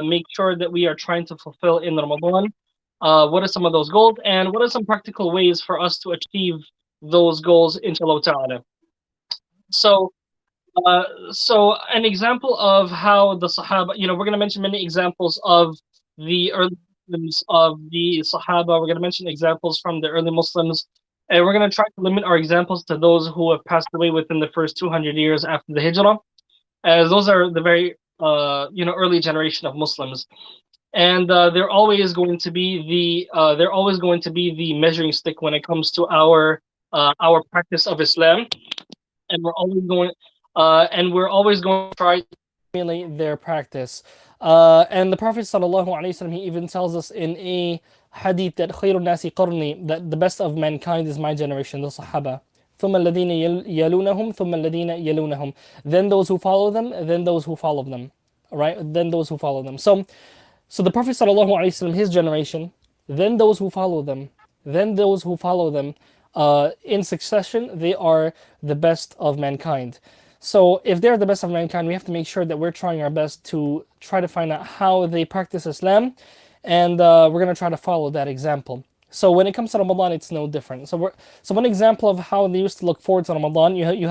make sure that we are trying to fulfill in Ramadan? What are some of those goals, and what are some practical ways for us to achieve those goals, inshallah ta'ala? So, uh, so an example of how the Sahaba, we're going to mention many examples of the early Muslims, of the Sahaba. We're going to mention examples from the early Muslims, and we're going to try to limit our examples to those who have passed away within the first 200 years after the Hijrah, as those are the very early generation of Muslims, and they're always going to be the measuring stick when it comes to our practice of Islam, and we're always going to try to emulate their practice. And the Prophet sallallahu alaihi wasallam, he even tells us in a hadith that khairun nasi qarni, that the best of mankind is my generation, the Sahaba. ثم الذين يلونهم ثم الذين يلونهم, then those who follow them, then those who follow them, right? Then those who follow them. So the Prophet sallallahu alaihi wasallam, his generation, then those who follow them, then those who follow them, in succession, they are the best of mankind. So if they're the best of mankind, we have to make sure that we're trying our best to try to find out how they practice Islam, and we're going to try to follow that example. So when it comes to Ramadan, it's no different. So one example of how they used to look forward to Ramadan, you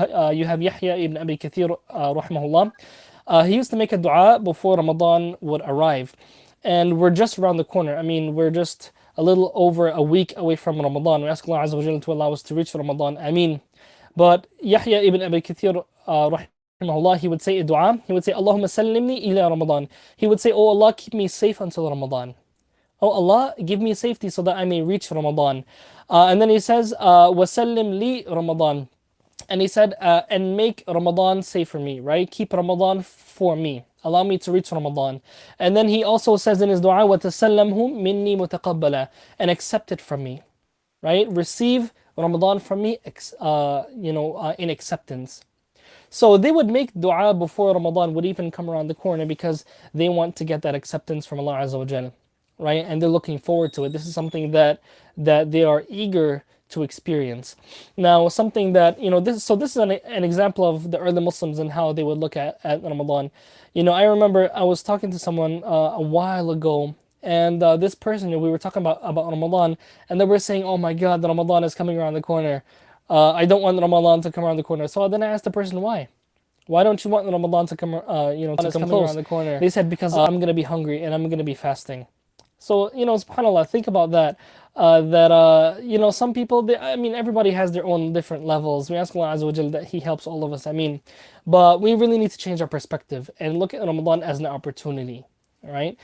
have Yahya ibn Abi Kathir, rahimahullah. He used to make a dua before Ramadan would arrive. And we're just around the corner. I mean, we're just a little over a week away from Ramadan. We ask Allah Azza wa Jalla to allow us to reach Ramadan. Ameen. But Yahya ibn Abi Kathir, rahimahullah, he would say a dua. He would say, Allahumma sallimni ila Ramadan. He would say, oh Allah, keep me safe until Ramadan. Oh Allah, give me safety so that I may reach Ramadan. And then he says, wasallim li Ramadan. And he said, and make Ramadan safe for me, right? Keep Ramadan for me. Allow me to reach Ramadan. And then he also says in his dua, وَتَسَلَّمْهُ مِنِّي مُتَقَبَّلًا, and accept it from me, right? Receive Ramadan from me, in acceptance. So they would make dua before Ramadan would even come around the corner, because they want to get that acceptance from Allah Azza wa Jal, right? And they're looking forward to it. This is something that they are eager to experience. Now, something that, this is an example of the early Muslims and how they would look at Ramadan. I remember I was talking to someone a while ago, and this person, we were talking about Ramadan, and they were saying, oh my God, the Ramadan is coming around the corner. I don't want Ramadan to come around the corner. So then I asked the person, why? Why don't you want Ramadan to come, to come close? Around the corner? They said, because I'm going to be hungry and I'm going to be fasting. So, subhanAllah, think about that. Some people, everybody has their own different levels. We ask Allah Azza wa Jal that He helps all of us, but we really need to change our perspective and look at Ramadan as an opportunity, all right?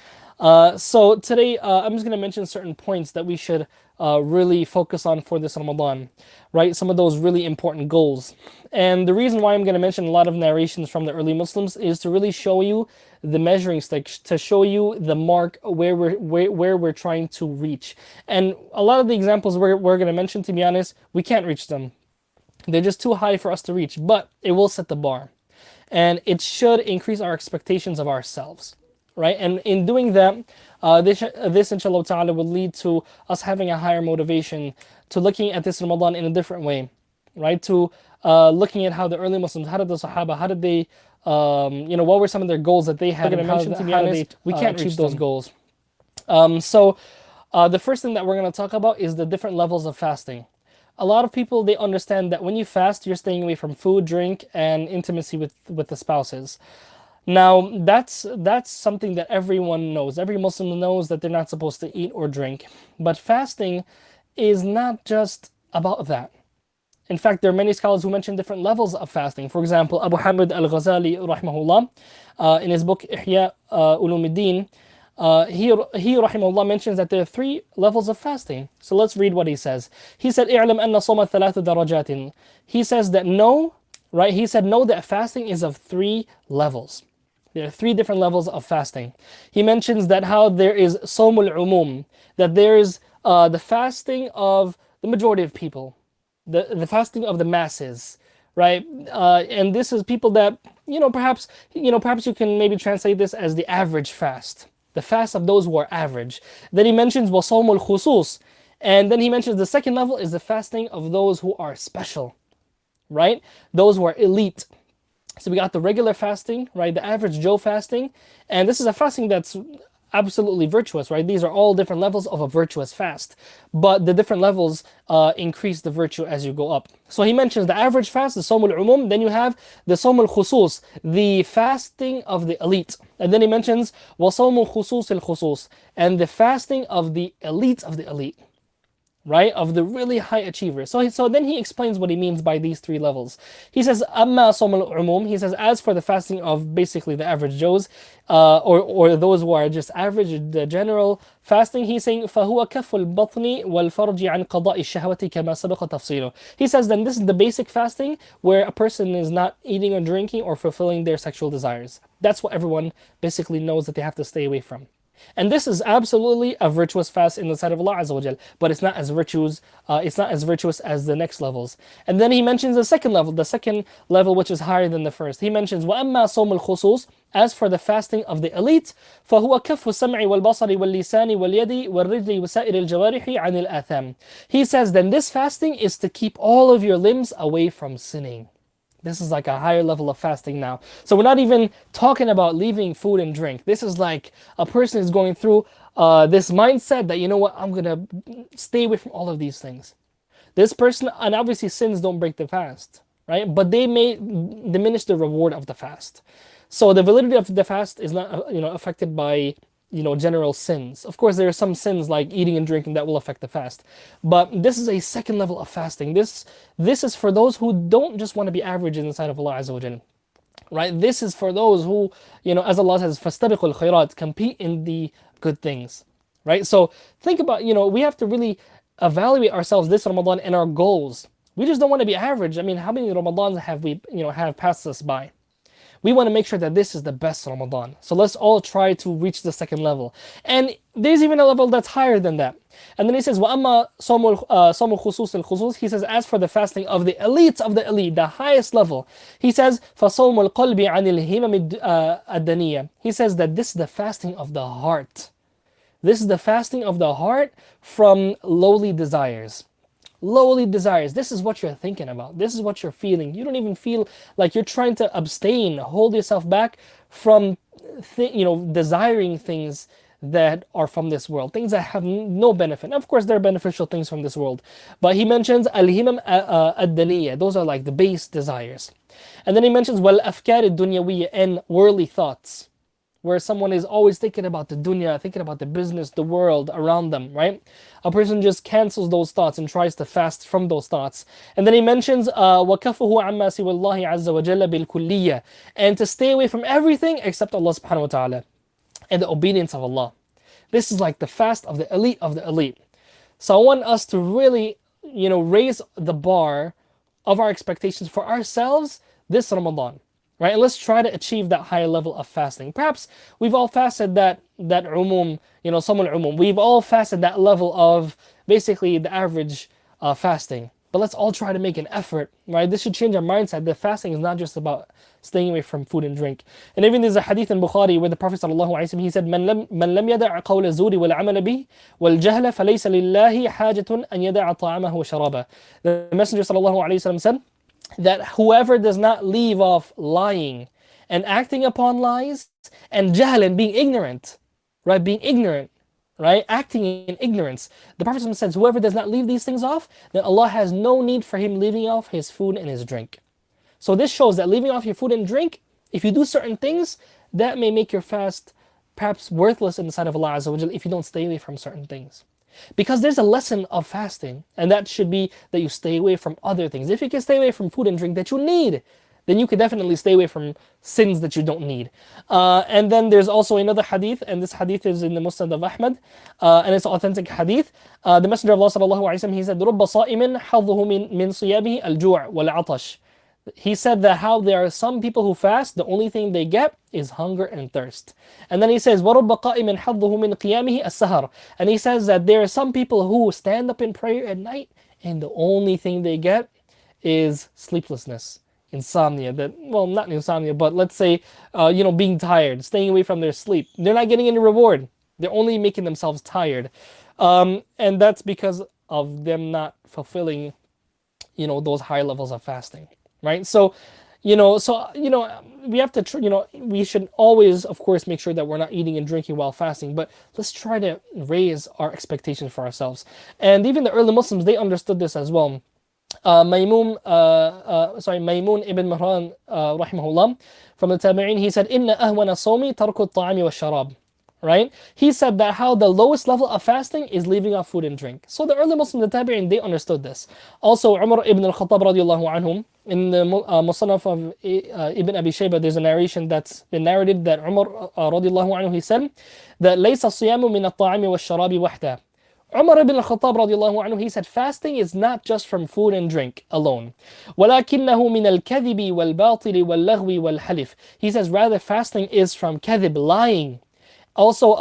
So today, I'm just going to mention certain points that we should really focus on for this Ramadan, right? Some of those really important goals. And the reason why I'm going to mention a lot of narrations from the early Muslims is to really show you the measuring stick, to show you the mark where we're trying to reach. And a lot of the examples we're going to mention, to be honest, we can't reach them. They're just too high for us to reach, but it will set the bar. And it should increase our expectations of ourselves, right? And in doing that, this inshallah ta'ala will lead to us having a higher motivation, to looking at this Ramadan in a different way, right? To looking at how the early Muslims, how did the Sahaba, how did they, what were some of their goals that they had? And mention, to be honest, we can't achieve those goals. So the first thing that we're going to talk about is the different levels of fasting. A lot of people, they understand that when you fast, you're staying away from food, drink, and intimacy with the spouses. Now, that's something that everyone knows. Every Muslim knows that they're not supposed to eat or drink. But fasting is not just about that. In fact, there are many scholars who mention different levels of fasting. For example, Abu Hamid al-Ghazali, rahimahullah, in his book Ihya Ulumuddin, he rahimahullah mentions that there are 3 levels of fasting. So let's read what he says. He said, "I'lam anna sawma 3 darajatin." He says that know that fasting is of 3 levels. There are 3 different levels of fasting. He mentions that how there is sawmul umum, that there is the fasting of the majority of people, the fasting of the masses, right? And this is people that, perhaps you can maybe translate this as the average fast. The fast of those who are average. Then he mentions wasawmul khusus. And then he mentions the second level is the fasting of those who are special, right? Those who are elite. So we got the regular fasting, right? The average Joe fasting. And this is a fasting that's absolutely virtuous, right? These are all different levels of a virtuous fast. But the different levels increase the virtue as you go up. So he mentions the average fast, the Sawm al-Umum. Then you have the Sawm al-Khusus, the fasting of the elite. And then he mentions وَصَوْمُ الْخُصُوصِ الْخُصُوص, and the fasting of the elite of the elite, right? Of the really high achievers. So then he explains what he means by these three levels. He says, "Amma sawm al-umum." He says, as for the fasting of basically the average Joes, or those who are just average, the general fasting, he's saying, فَهُوَ كَفُّ الْبَطْنِ وَالْفَرْجِ عَنْ قَضَاءِ الشَّهْوَةِ كَمَا سَبَقَ تَفْصِيلُهُ. He says, then this is the basic fasting where a person is not eating or drinking or fulfilling their sexual desires. That's what everyone basically knows that they have to stay away from. And this is absolutely a virtuous fast in the sight of Allah Azza wa Jal, but it's not as virtuous as the next levels. And then he mentions the second level which is higher than the first. He mentions وَأَمَّا صَوْمُ الْخُصُوص, as for the fasting of the elite, فَهُوَ كَفُّ السَّمْعِ وَالْبَصَرِ وَاللِّسَانِ وَالْيَدِ وَالرِّجْلِ وَسَائِرِ الْجَوَارِحِ عَنِ الْآثَامِ. He says, then this fasting is to keep all of your limbs away from sinning. This is like a higher level of fasting now. So we're not even talking about leaving food and drink. This is like a person is going through this mindset that, you know what, I'm going to stay away from all of these things. This person, and obviously sins don't break the fast, right? But they may diminish the reward of the fast. So the validity of the fast is not, affected by, general sins. Of course, there are some sins like eating and drinking that will affect the fast. But this is a second level of fasting. This is for those who don't just want to be average in the sight of Allah Azza wa Jalla. Right? This is for those who, as Allah says, فَاسْتَبِقُوا الْخَيْرَاتِ, compete in the good things. Right? So think about, we have to really evaluate ourselves this Ramadan and our goals. We just don't want to be average. I mean, how many Ramadans have we, have passed us by? We want to make sure that this is the best Ramadan. So let's all try to reach the second level. And there's even a level that's higher than that. And then he says, وَأَمَّا صَوْمُ الْخُصُوصِ الْخُصُوصِ. He says, as for the fasting of the elite, the highest level, he says, فَصَوْمُ الْقَلْبِ عَنِ الْهِمَمِ الدَّنِيَّةِ. He says that this is the fasting of the heart. This is the fasting of the heart from lowly desires. Lowly desires. This is what you're thinking about. This is what you're feeling. You don't even feel like you're trying to abstain, hold yourself back from, desiring things that are from this world, things that have no benefit. Of course, there are beneficial things from this world, but he mentions al-himam ad-daniyya. Those are like the base desires. And then he mentions wal-afkar ad-dunyawiyya, and worldly thoughts, where someone is always thinking about the dunya, thinking about the business, the world around them, right? A person just cancels those thoughts and tries to fast from those thoughts. And then he mentions وَكَفُهُ عَمَّا سِوَى اللَّهِ عَزَّ وَجَلَّ بِالْكُلِّيَّةِ, and to stay away from everything except Allah subhanahu wa ta'ala and the obedience of Allah. This is like the fast of the elite of the elite. So I want us to really, raise the bar of our expectations for ourselves this Ramadan. Right? And let's try to achieve that higher level of fasting. Perhaps we've all fasted that umum, Sawm al-Umum. We've all fasted that level of basically the average fasting. But let's all try to make an effort, right? This should change our mindset that fasting is not just about staying away from food and drink. And even there's a hadith in Bukhari where the Prophet ﷺ, he said, من لم يدع قول الزور والعمل به والجهل فليس لله حاجة أن يدع طعامه وشرابه. The Messenger ﷺ said that whoever does not leave off lying and acting upon lies and jahl and being ignorant, right? Being ignorant, right? Acting in ignorance. The Prophet says, whoever does not leave these things off, then Allah has no need for him leaving off his food and his drink. So this shows that leaving off your food and drink, if you do certain things, that may make your fast perhaps worthless in the sight of Allah Azza wa Jalla if you don't stay away from certain things. Because there's a lesson of fasting, and that should be that you stay away from other things. If you can stay away from food and drink that you need, then you can definitely stay away from sins that you don't need. And then there's also another hadith, and this hadith is in the Musnad of Ahmad, and it's an authentic hadith. The Messenger of Allah sallallahu alaihi wasallam, he said, رُبَّ صَائِمٍ حَظُّهُ مِنْ صِيَامِهِ الْجُوعِ وَالْعَطَشِ. He said that how there are some people who fast, the only thing they get is hunger and thirst. And then he says, وَرُبَّ قَائِمٍ حَظُّهُ مِنْ قِيَامِهِ السَّهَرِ. And he says that there are some people who stand up in prayer at night, and the only thing they get is sleeplessness, insomnia. Not insomnia, but let's say, being tired, staying away from their sleep. They're not getting any reward. They're only making themselves tired. And that's because of them not fulfilling, those high levels of fasting. Right? So, So we have to we should always, of course, make sure that we're not eating and drinking while fasting, but let's try to raise our expectations for ourselves. And even the early Muslims, they understood this as well. Maymun ibn Mahran, rahimahullah, from the Tabi'in, he said, "Inna ahwana sawmi tarku at-ta'ami wa-sharab." Right? He said that how the lowest level of fasting is leaving off food and drink. So the early Muslims, the Tabi'in, they understood this. Also, Umar ibn al-Khattab radiallahu anhum, in the Musannaf of Ibn Abi Shayba, there's a narration that's been narrated that Umar radiallahu anhu, he said that لَيْسَ الصِّيَامُ مِنَ الطَّعَامِ وَالشَّرَابِ وَحْدًا. Umar ibn al-Khattab radiallahu anhu, he said fasting is not just from food and drink alone. وَلَكِنَّهُ مِنَ الْكَذِبِ وَالْبَاطِلِ وَاللَّغْوِ وَالْحَلِفِ. He says rather fasting is from kadhib, lying. Also,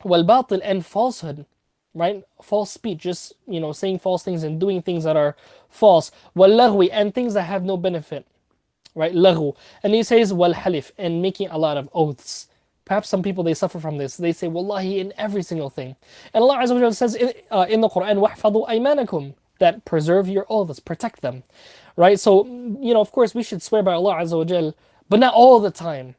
وَالْبَاطِل, and falsehood. Right? False speech, just, saying false things and doing things that are false. وَاللَّغْوِ, and things that have no benefit. Right? Laghu. And he says وَالْحَلِفِ, and making a lot of oaths. Perhaps some people, they suffer from this. They say wallahi in every single thing. And Allah Azza wa Jalla says in the Quran, وَاحْفَظُوا أَيْمَانَكُمْ, that preserve your oaths, protect them. Right? So, of course, we should swear by Allah Azza wa Jalla, but not all the time.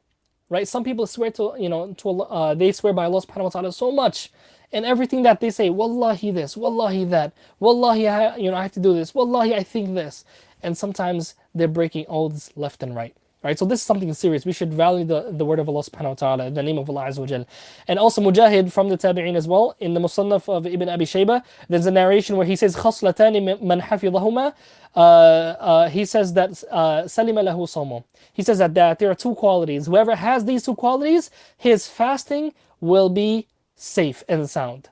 Right? Some people swear to Allah, they swear by Allah subhanahu wa ta'ala so much. And everything that they say, wallahi this, wallahi that, wallahi I have to do this, wallahi I think this. And sometimes they're breaking oaths left and right. Right, so this is something serious. We should value the word of Allah subhanahu wa ta'ala, the name of Allah Azza wa Jal. And also Mujahid from the Tabi'in as well, in the Musannaf of Ibn Abi Shayba, there's a narration where he says, خَصْلَتَانِ مَنْ حَفِظَهُمَا. He says that سَلِمَ لَهُ صَوْمُ. He says that there are two qualities. Whoever has these two qualities, his fasting will be safe and sound.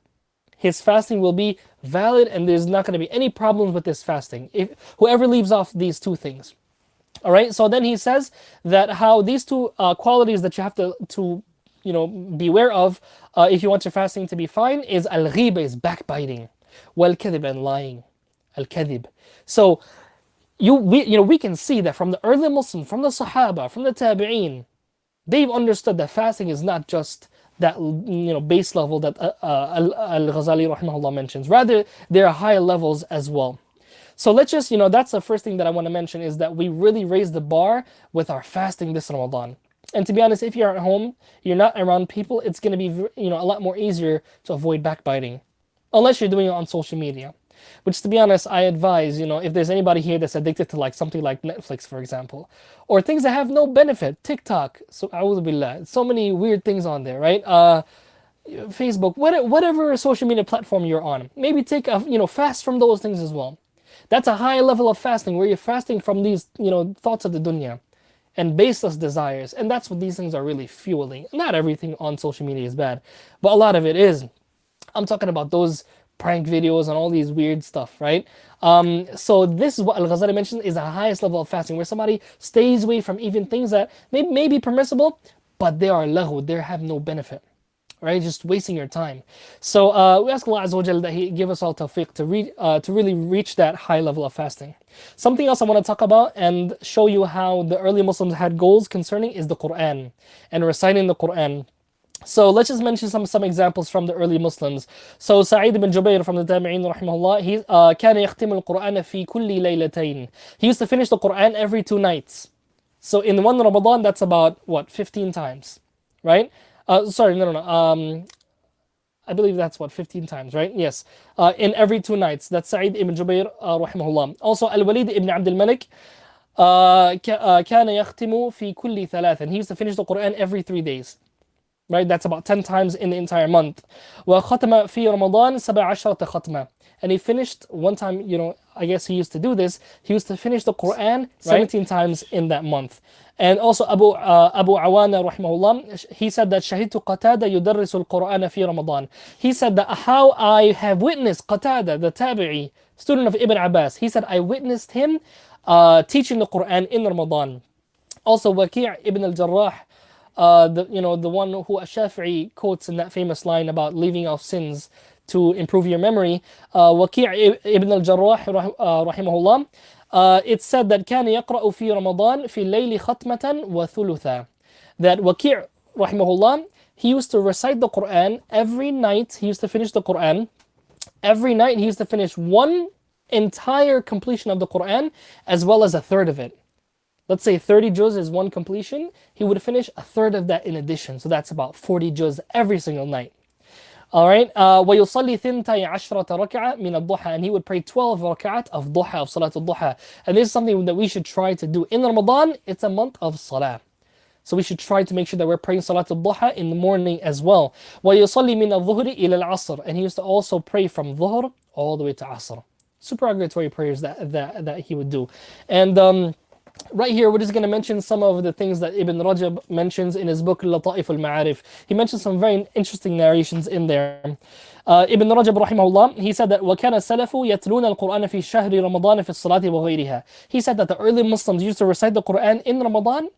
His fasting will be valid, and there's not going to be any problems with this fasting. If whoever leaves off these two things. All right. So then he says that how these two qualities that you have to beware of if you want your fasting to be fine is al-ghiba, is backbiting, wal-kadhib, and lying, al-kadhib. So we can see that from the early Muslims, from the Sahaba, from the Tabi'een, they've understood that fasting is not just that base level that Al-Ghazali rahimahullah mentions. Rather, there are higher levels as well. So let's just, that's the first thing that I want to mention, is that we really raise the bar with our fasting this Ramadan. And to be honest, if you're at home, you're not around people, it's going to be, a lot more easier to avoid backbiting. Unless you're doing it on social media. Which, to be honest, I advise, if there's anybody here that's addicted to something like Netflix, for example, or things that have no benefit, TikTok, so a'udhu billah, so many weird things on there, right? Facebook, whatever social media platform you're on, maybe take a, fast from those things as well. That's a high level of fasting, where you're fasting from these, thoughts of the dunya and baseless desires. And that's what these things are really fueling. Not everything on social media is bad, but a lot of it is. I'm talking about those prank videos and all these weird stuff, right? So this is what Al-Ghazali mentioned is the highest level of fasting, where somebody stays away from even things that may be permissible, but they are lahu, they have no benefit. Right, just wasting your time. So we ask Allah Azza wa Jalla that He give us all tawfiq to really reach that high level of fasting. Something else I want to talk about and show you how the early Muslims had goals concerning is the Quran and reciting the Quran. So let's just mention some examples from the early Muslims. So Sa'id ibn Jubayr from the Tabi'in rahimahullah, he كان يختم القرآن في كل ليلتين. He used to finish the Quran every 2 nights. So in one Ramadan, that's about 15 times, right? Sorry, no. I believe that's 15 times, right? Yes. In every 2 nights. That's Sa'id ibn Jubayr rahimahullah. Also, Al-Walid ibn Abd al-Malik كان يختم في كل ثلاث. And he used to finish the Quran every 3 days. Right? That's about 10 times in the entire month. وختم في رمضان 17 ختمة. And he finished one time, I guess he used to do this. He used to finish the Quran 17 times in that month. And also Abu Awana rahimahullah, he said that شهدت قتادة يدرس القرآن في رمضان. He said that how I have witnessed Qatada, the Tabi'i, student of Ibn Abbas. He said I witnessed him teaching the Quran in Ramadan. Also Waki' ibn al-Jarrah, the one who Ash-Shafi'i quotes in that famous line about leaving off sins to improve your memory. Waki' ibn al-Jarrah rahimahullah, it said that كان يقرأ في رمضان في الليل ختمة وثلثا. That Waki' rahimahullah, he used to recite the Quran every night. He used to finish the Quran every night. He used to finish one entire completion of the Quran as well as a third of it. Let's say 30 juz is one completion. He would finish a third of that in addition. So that's about 40 juz every single night. All right. ويصلي 12 ركعة من الضحى, and he would pray 12 rak'at of duha, of salat al-duha. And this is something that we should try to do. In Ramadan, it's a month of salah. So we should try to make sure that we're praying salat al-duha in the morning as well. ويصلي من الظهر إلى العصر, and he used to also pray from dhuhr all the way to asr. Supererogatory prayers that he would do. And right here, we're just going to mention some of the things that Ibn Rajab mentions in his book Lata'if al-Ma'arif. He mentions some very interesting narrations in there. Ibn Rajab rahimahullah, he said that وَكَانَ السَّلَفُ يَتْلُونَ الْقُرْآنَ فِي شَهْرِ رَمَضَانِ فِي الصَّلَاةِ وَغَيْرِهَا. He said that the early Muslims used to recite the Quran in Ramadan,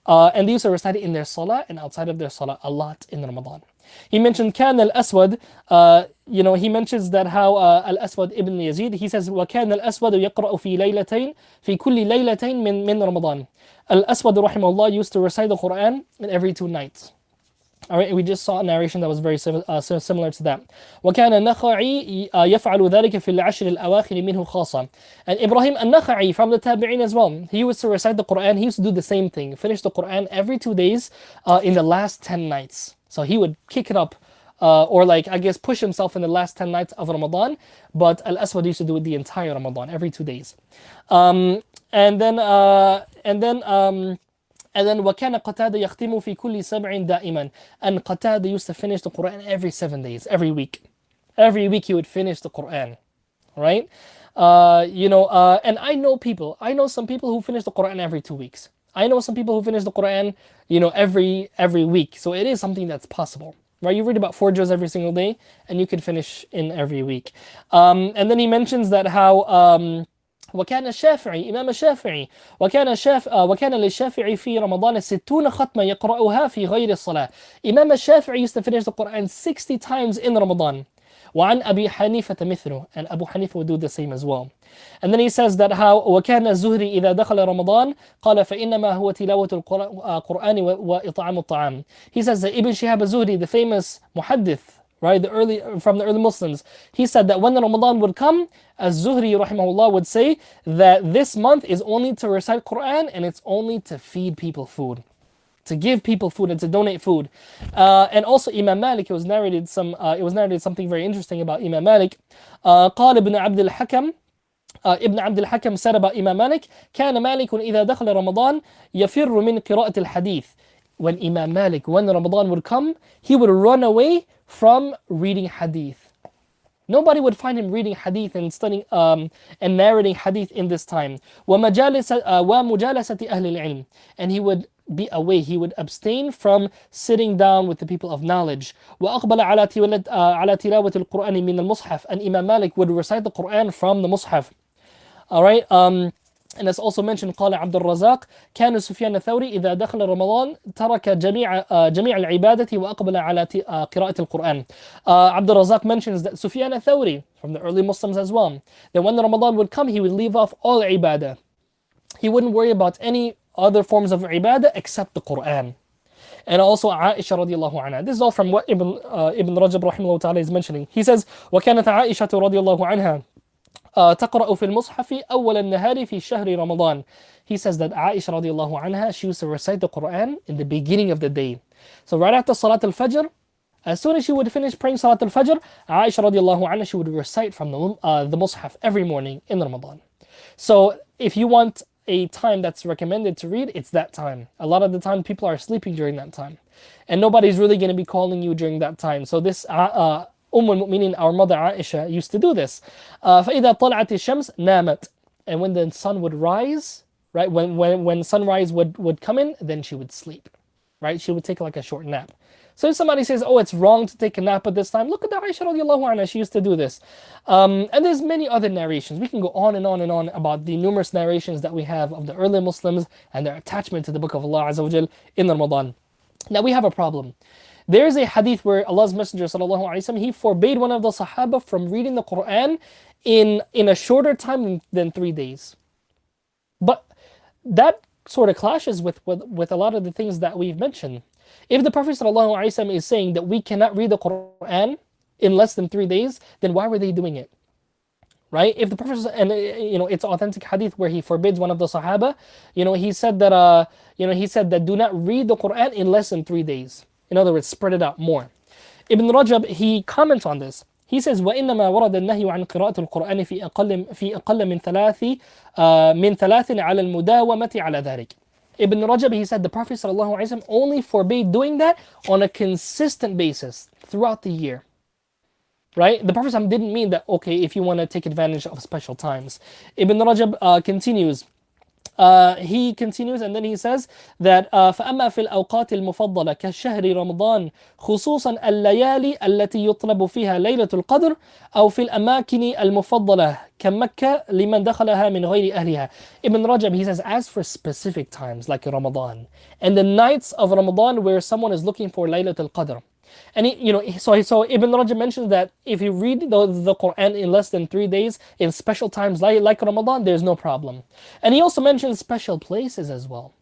and they used to recite it in their salah and outside of their salah a lot in Ramadan. He mentioned كان الأسود, he mentions that how الأسود ibn Yazid, he says وكان الأسود يقرأ في ليلتين في كل ليلتين من رمضان. الأسود رحمه used to recite the Quran in every 2 nights. Alright, we just saw a narration that was very similar to that. وكان النخعي يفعل ذلك في العشر الأواخر منه خاصة. And Ibrahim al-Nakha'i from the Tabi'in as well, he used to recite the Quran, he used to do the same thing, finish the Quran every 2 days in the last 10 nights. So he would kick it up, or push himself in the last 10 nights of Ramadan, but Al-Aswad used to do it the entire Ramadan, every 2 days. And then وَكَانَ قَتَادَ يَخْتِمُ فِي كُلِّ سَبْعٍ دَائِمًا. And Qatada used to finish the Quran every 7 days, every week. Every week he would finish the Quran, right? And I know some people who finish the Quran every 2 weeks. I know some people who finish the Quran, every week. So it is something that's possible, right? You read about 4 juz every single day, and you can finish in every week. And then he mentions that how وكان الشافعي إمام الشافعي وكان للشافعي في رمضان 60 ختمة يقرأها في غير الصلاة. Imam al-Shafi'i used to finish the Quran 60 times in Ramadan. وعن أبي حنيفة مثله, and Abu Hanifa would do the same as well. And then he says that how وكان الزهري إذا دخل رمضان قال فإنما هو تلاوة القرآن وإطعام الطعام. He says that Ibn Shihab al-Zuhri, the famous muhaddith, right, from the early Muslims, he said that when the Ramadan would come, Az-Zuhri rahimahullah would say that this month is only to recite Quran and it's only to feed people food, to give people food and to donate food. And also Imam Malik, it was narrated something very interesting about Imam Malik. قال ابن عبد الحكم, Ibn Abd al-Hakam said about Imam Malik, كان مالك إذا دخل رمضان يفر من قراءة الحديث. When Imam Malik, when Ramadan would come, he would run away from reading hadith. Nobody would find him reading hadith and studying and narrating hadith in this time. ومجالسة أهل العلم. And he would be away, he would abstain from sitting down with the people of knowledge. وأقبل على تلاوة القرآن من المصحف. And Imam Malik would recite the Quran from the Mus'haf. Alright, and as also mentioned, قال عبد الرزاق كان سفيان الثوري إذا دخل رمضان ترك جميع العبادة وأقبل على قراءة القرآن. Abdul Razak mentions that Sufyan al-Thawri, from the early Muslims as well, that when the Ramadan would come, he would leave off all ibadah. He wouldn't worry about any other forms of ibadah except the Quran. And also Aisha radiallahu anha. This is all from what Ibn Rajab rahimahullah ta'ala is mentioning. He says, وكانت عائشة رضي الله عنها تقرأ في المصحف أول النهار في شهر رمضان. He says that Aisha radiallahu anha, she used to recite the Quran in the beginning of the day. So right after Salat al-Fajr, as soon as she would finish praying Salat al-Fajr, Aisha radiallahu anha, she would recite from the Mus'haf every morning in Ramadan. So if you want a time that's recommended to read, it's that time. A lot of the time people are sleeping during that time. And nobody's really going to be calling you during that time. So this al-Mu'minin, our mother Aisha, used to do this. فَإِذَا طَلَعَتِ الشَّمْسِ نَامَتْ. And when the sun would rise, right, when sunrise would come in, then she would sleep, right? She would take like a short nap. So if somebody says, oh, it's wrong to take a nap at this time, look at the Aisha radiallahu anha, she used to do this. And there's many other narrations. We can go on and on and on about the numerous narrations that we have of the early Muslims and their attachment to the Book of Allah Azza wa Jal in Ramadan. Now we have a problem. There is a hadith where Allah's Messenger sallallahu alaihi wasallam, he forbade one of the Sahaba from reading the Quran in a shorter time than 3 days. But that sort of clashes with a lot of the things that we've mentioned. If the Prophet ﷺ is saying that we cannot read the Quran in less than 3 days, then why were they doing it? right? If the Prophet, and it's authentic hadith where he forbids one of the Sahaba, he said that do not read the Quran in less than 3 days. In other words, spread it out more. Ibn Rajab, he comments on this. He says وإنما ورد النهي عن قراءة القرآن في أقل من ثلاث على المداومة على ذلك. Ibn Rajab, he said the Prophet ﷺ only forbade doing that on a consistent basis throughout the year. Right? The Prophet ﷺ didn't mean that, okay, if you want to take advantage of special times. Ibn Rajab continues. He continues and then he says that فأما في الأوقات المفضلة كشهر رمضان خصوصا الليالي التي يطلب فيها ليلة القدر أو في الأماكن المفضلة كمكة لمن دخلها من غير أهلها. Ibn Rajab, he says, as for specific times like Ramadan and the nights of Ramadan where someone is looking for Laylatul Qadr. And so Ibn Rajab mentions that if you read the Quran in less than 3 days in special times like Ramadan, there's no problem. And he also mentions special places as well.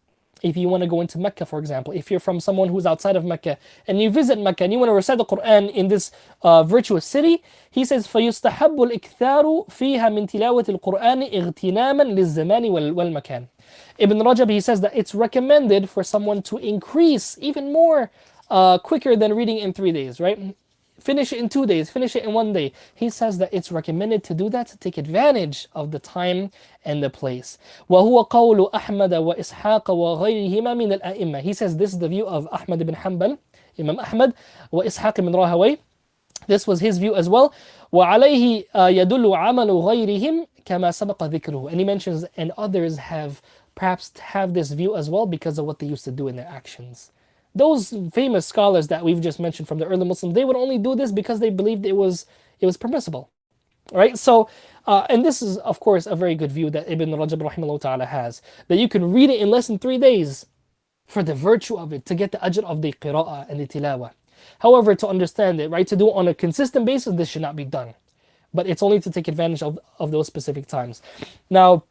If you want to go into Mecca, for example, if you're from someone who's outside of Mecca and you visit Mecca and you want to recite the Quran in this virtuous city, he says, فَيُسْتَحَبُّ الْإِكْثَارُ فِيهَا مِنْ تِلَاوَةِ الْقُرْآنِ اغْتِنَامًا لِلزَّمَانِ وَالْمَكَانِ. Ibn Rajab, he says that it's recommended for someone to increase even more quicker than reading in 3 days, right? Finish it in 2 days, finish it in 1 day. He says that it's recommended to do that to take advantage of the time and the place. وَهُوَ قَوْلُ أَحْمَدَ وَإِسْحَاقَ وَغَيْرِهِمَا مِنَ الْأَئِمَّةِ. He says this is the view of Ahmad ibn Hanbal, Imam Ahmad, وإسحاق ibn Rahawayh. This was his view as well. وَعَلَيْهِ يَدُلُّ عَمَلُ غَيْرِهِمْ كَمَا سَبَقَ ذِكْرُهُ. And he mentions, and others have this view as well because of what they used to do in their actions. Those famous scholars that we've just mentioned from the early Muslims, they would only do this because they believed it was permissible, right? So, and this is of course a very good view that Ibn Rajab rahimahullah ta'ala has, that you can read it in less than 3 days for the virtue of it, to get the ajr of the qira'ah and the tilawah. However, to understand it, right, to do it on a consistent basis, this should not be done. But it's only to take advantage of those specific times. Now,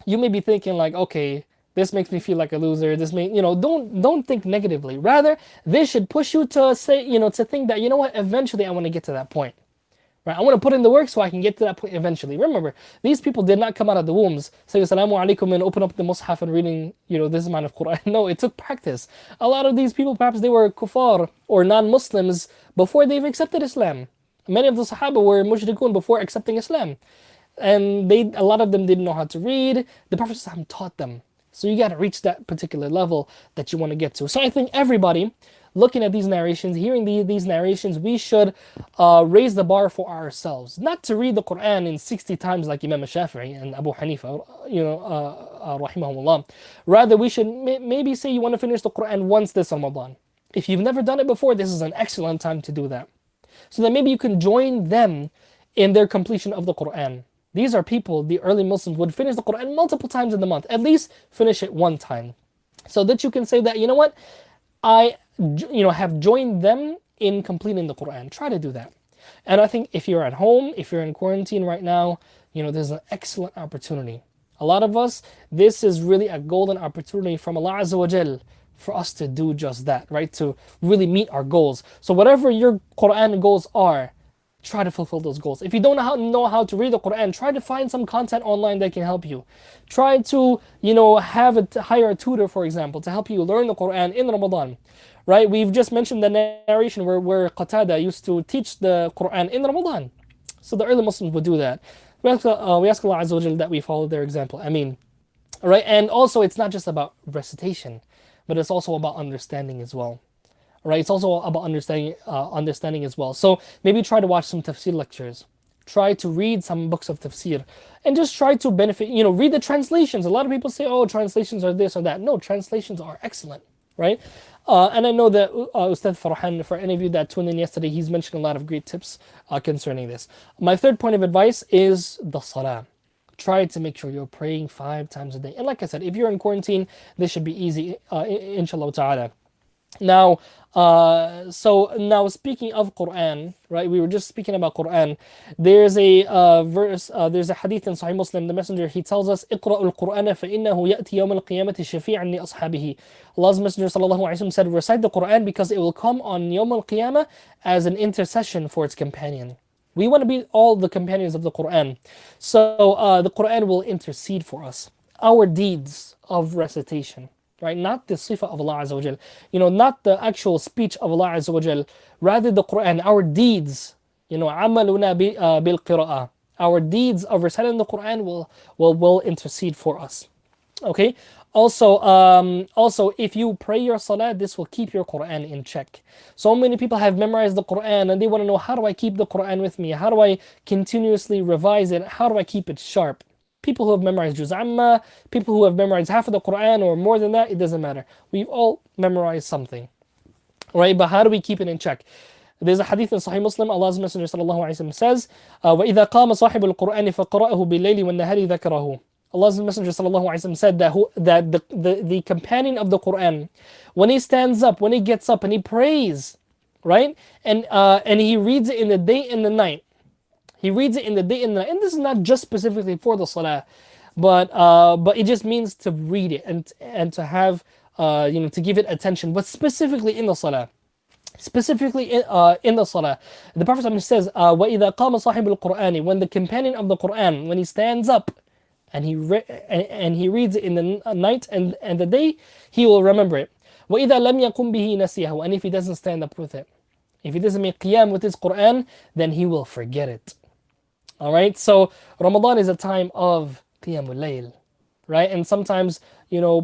you may be thinking like, okay, this makes me feel like a loser. This may, don't think negatively. Rather, this should push you to say, to think that, what, eventually I want to get to that point. Right? I want to put in the work so I can get to that point eventually. Remember, these people did not come out of the wombs, say Assalamu alaikum and open up the Mus'haf and reading, this amount of Quran. No, it took practice. A lot of these people, perhaps they were kuffar or non-Muslims before they've accepted Islam. Many of the Sahaba were mushrikun before accepting Islam. And a lot of them didn't know how to read. The Prophet ﷺ taught them. So you got to reach that particular level that you want to get to. So I think everybody looking at these narrations, hearing these narrations, we should raise the bar for ourselves. Not to read the Quran in 60 times like Imam Shafi'i and Abu Hanifa, rahimahumullah. Rather, we should maybe say you want to finish the Quran once this Ramadan. If you've never done it before, this is an excellent time to do that. So that maybe you can join them in their completion of the Quran. These are people, the early Muslims would finish the Quran multiple times in the month. At least finish it one time. So that you can say that, what? I have joined them in completing the Quran. Try to do that. And I think if you're at home, if you're in quarantine right now, there's an excellent opportunity. A lot of us, this is really a golden opportunity from Allah Azza wa Jal for us to do just that, right? To really meet our goals. So whatever your Quran goals are, try to fulfill those goals. If you don't know how to read the Quran, try to find some content online that can help you. Try to, hire a tutor, for example, to help you learn the Quran in Ramadan. Right? We've just mentioned the narration where Qatada used to teach the Quran in Ramadan. So the early Muslims would do that. We ask Allah Azza wa Jal that we follow their example. Ameen. Right? And also, it's not just about recitation, but it's also about understanding as well. Right? It's also about understanding as well. So maybe try to watch some tafsir lectures. Try to read some books of tafsir. And just try to benefit, read the translations. A lot of people say, oh, translations are this or that. No, translations are excellent. Right? And I know that Ustad Farhan, for any of you that tuned in yesterday, he's mentioned a lot of great tips concerning this. My third point of advice is the salah. Try to make sure you're praying 5 times a day. And like I said, if you're in quarantine, this should be easy, inshallah ta'ala. Now, now speaking of Quran, right? We were just speaking about Quran. There's a verse, there's a hadith in Sahih Muslim. The Messenger, he tells us, "Iqra'ul Qur'ana فإنه يأتي يوم القيامة شفيعا لأصحابه." Allah's Messenger sallallahu alaihi wasallam said, "Recite the Quran because it will come on Yawm al-Qiyamah as an intercession for its companion." We want to be all the companions of the Quran. So the Quran will intercede for us. Our deeds of recitation, right? Not the sifa of Allah Azza wa Jal. Not the actual speech of Allah Azza wa Jal. Rather the Quran, our deeds. عملنا بالقراءة. Our deeds of reciting the Quran will intercede for us. Okay. Also, if you pray your salah, this will keep your Quran in check. So many people have memorized the Quran and they want to know, how do I keep the Quran with me? How do I continuously revise it? How do I keep it sharp? People who have memorized Juz Amma, people who have memorized half of the Quran or more than that, it doesn't matter. We've all memorized something, right? But how do we keep it in check? There's a hadith in Sahih Muslim. Allah's Messenger sallallahu alaihi wasallam says, وَإِذَا قَامَ صَاحِبُ الْقُرْآنِ فَقَرَأَهُ بِاللَّيْلِ وَالنَّهَارِ ذَكَرَهُ. Allah's Messenger sallallahu alaihi wasallam said that the companion of the Quran, when he stands up, when he gets up and he prays, right, and he reads it in the day and the night. He reads it in the day and the night, and this is not just specifically for the salah, but it just means to read it and to have to give it attention, but specifically in the salah. Specifically in the salah, the Prophet says, وَإِذَا قَامَ صَاحِبُ الْقُرْآنِ, when the companion of the Quran, when he stands up and he reads it in the night and the day, he will remember it. وَإِذَا لَمْ يَقُمْ بِهِ نَسِيهُ, and if he doesn't stand up with it, if he doesn't make qiyam with his Quran, then he will forget it. All right, so Ramadan is a time of qiyamul layl, right? And sometimes,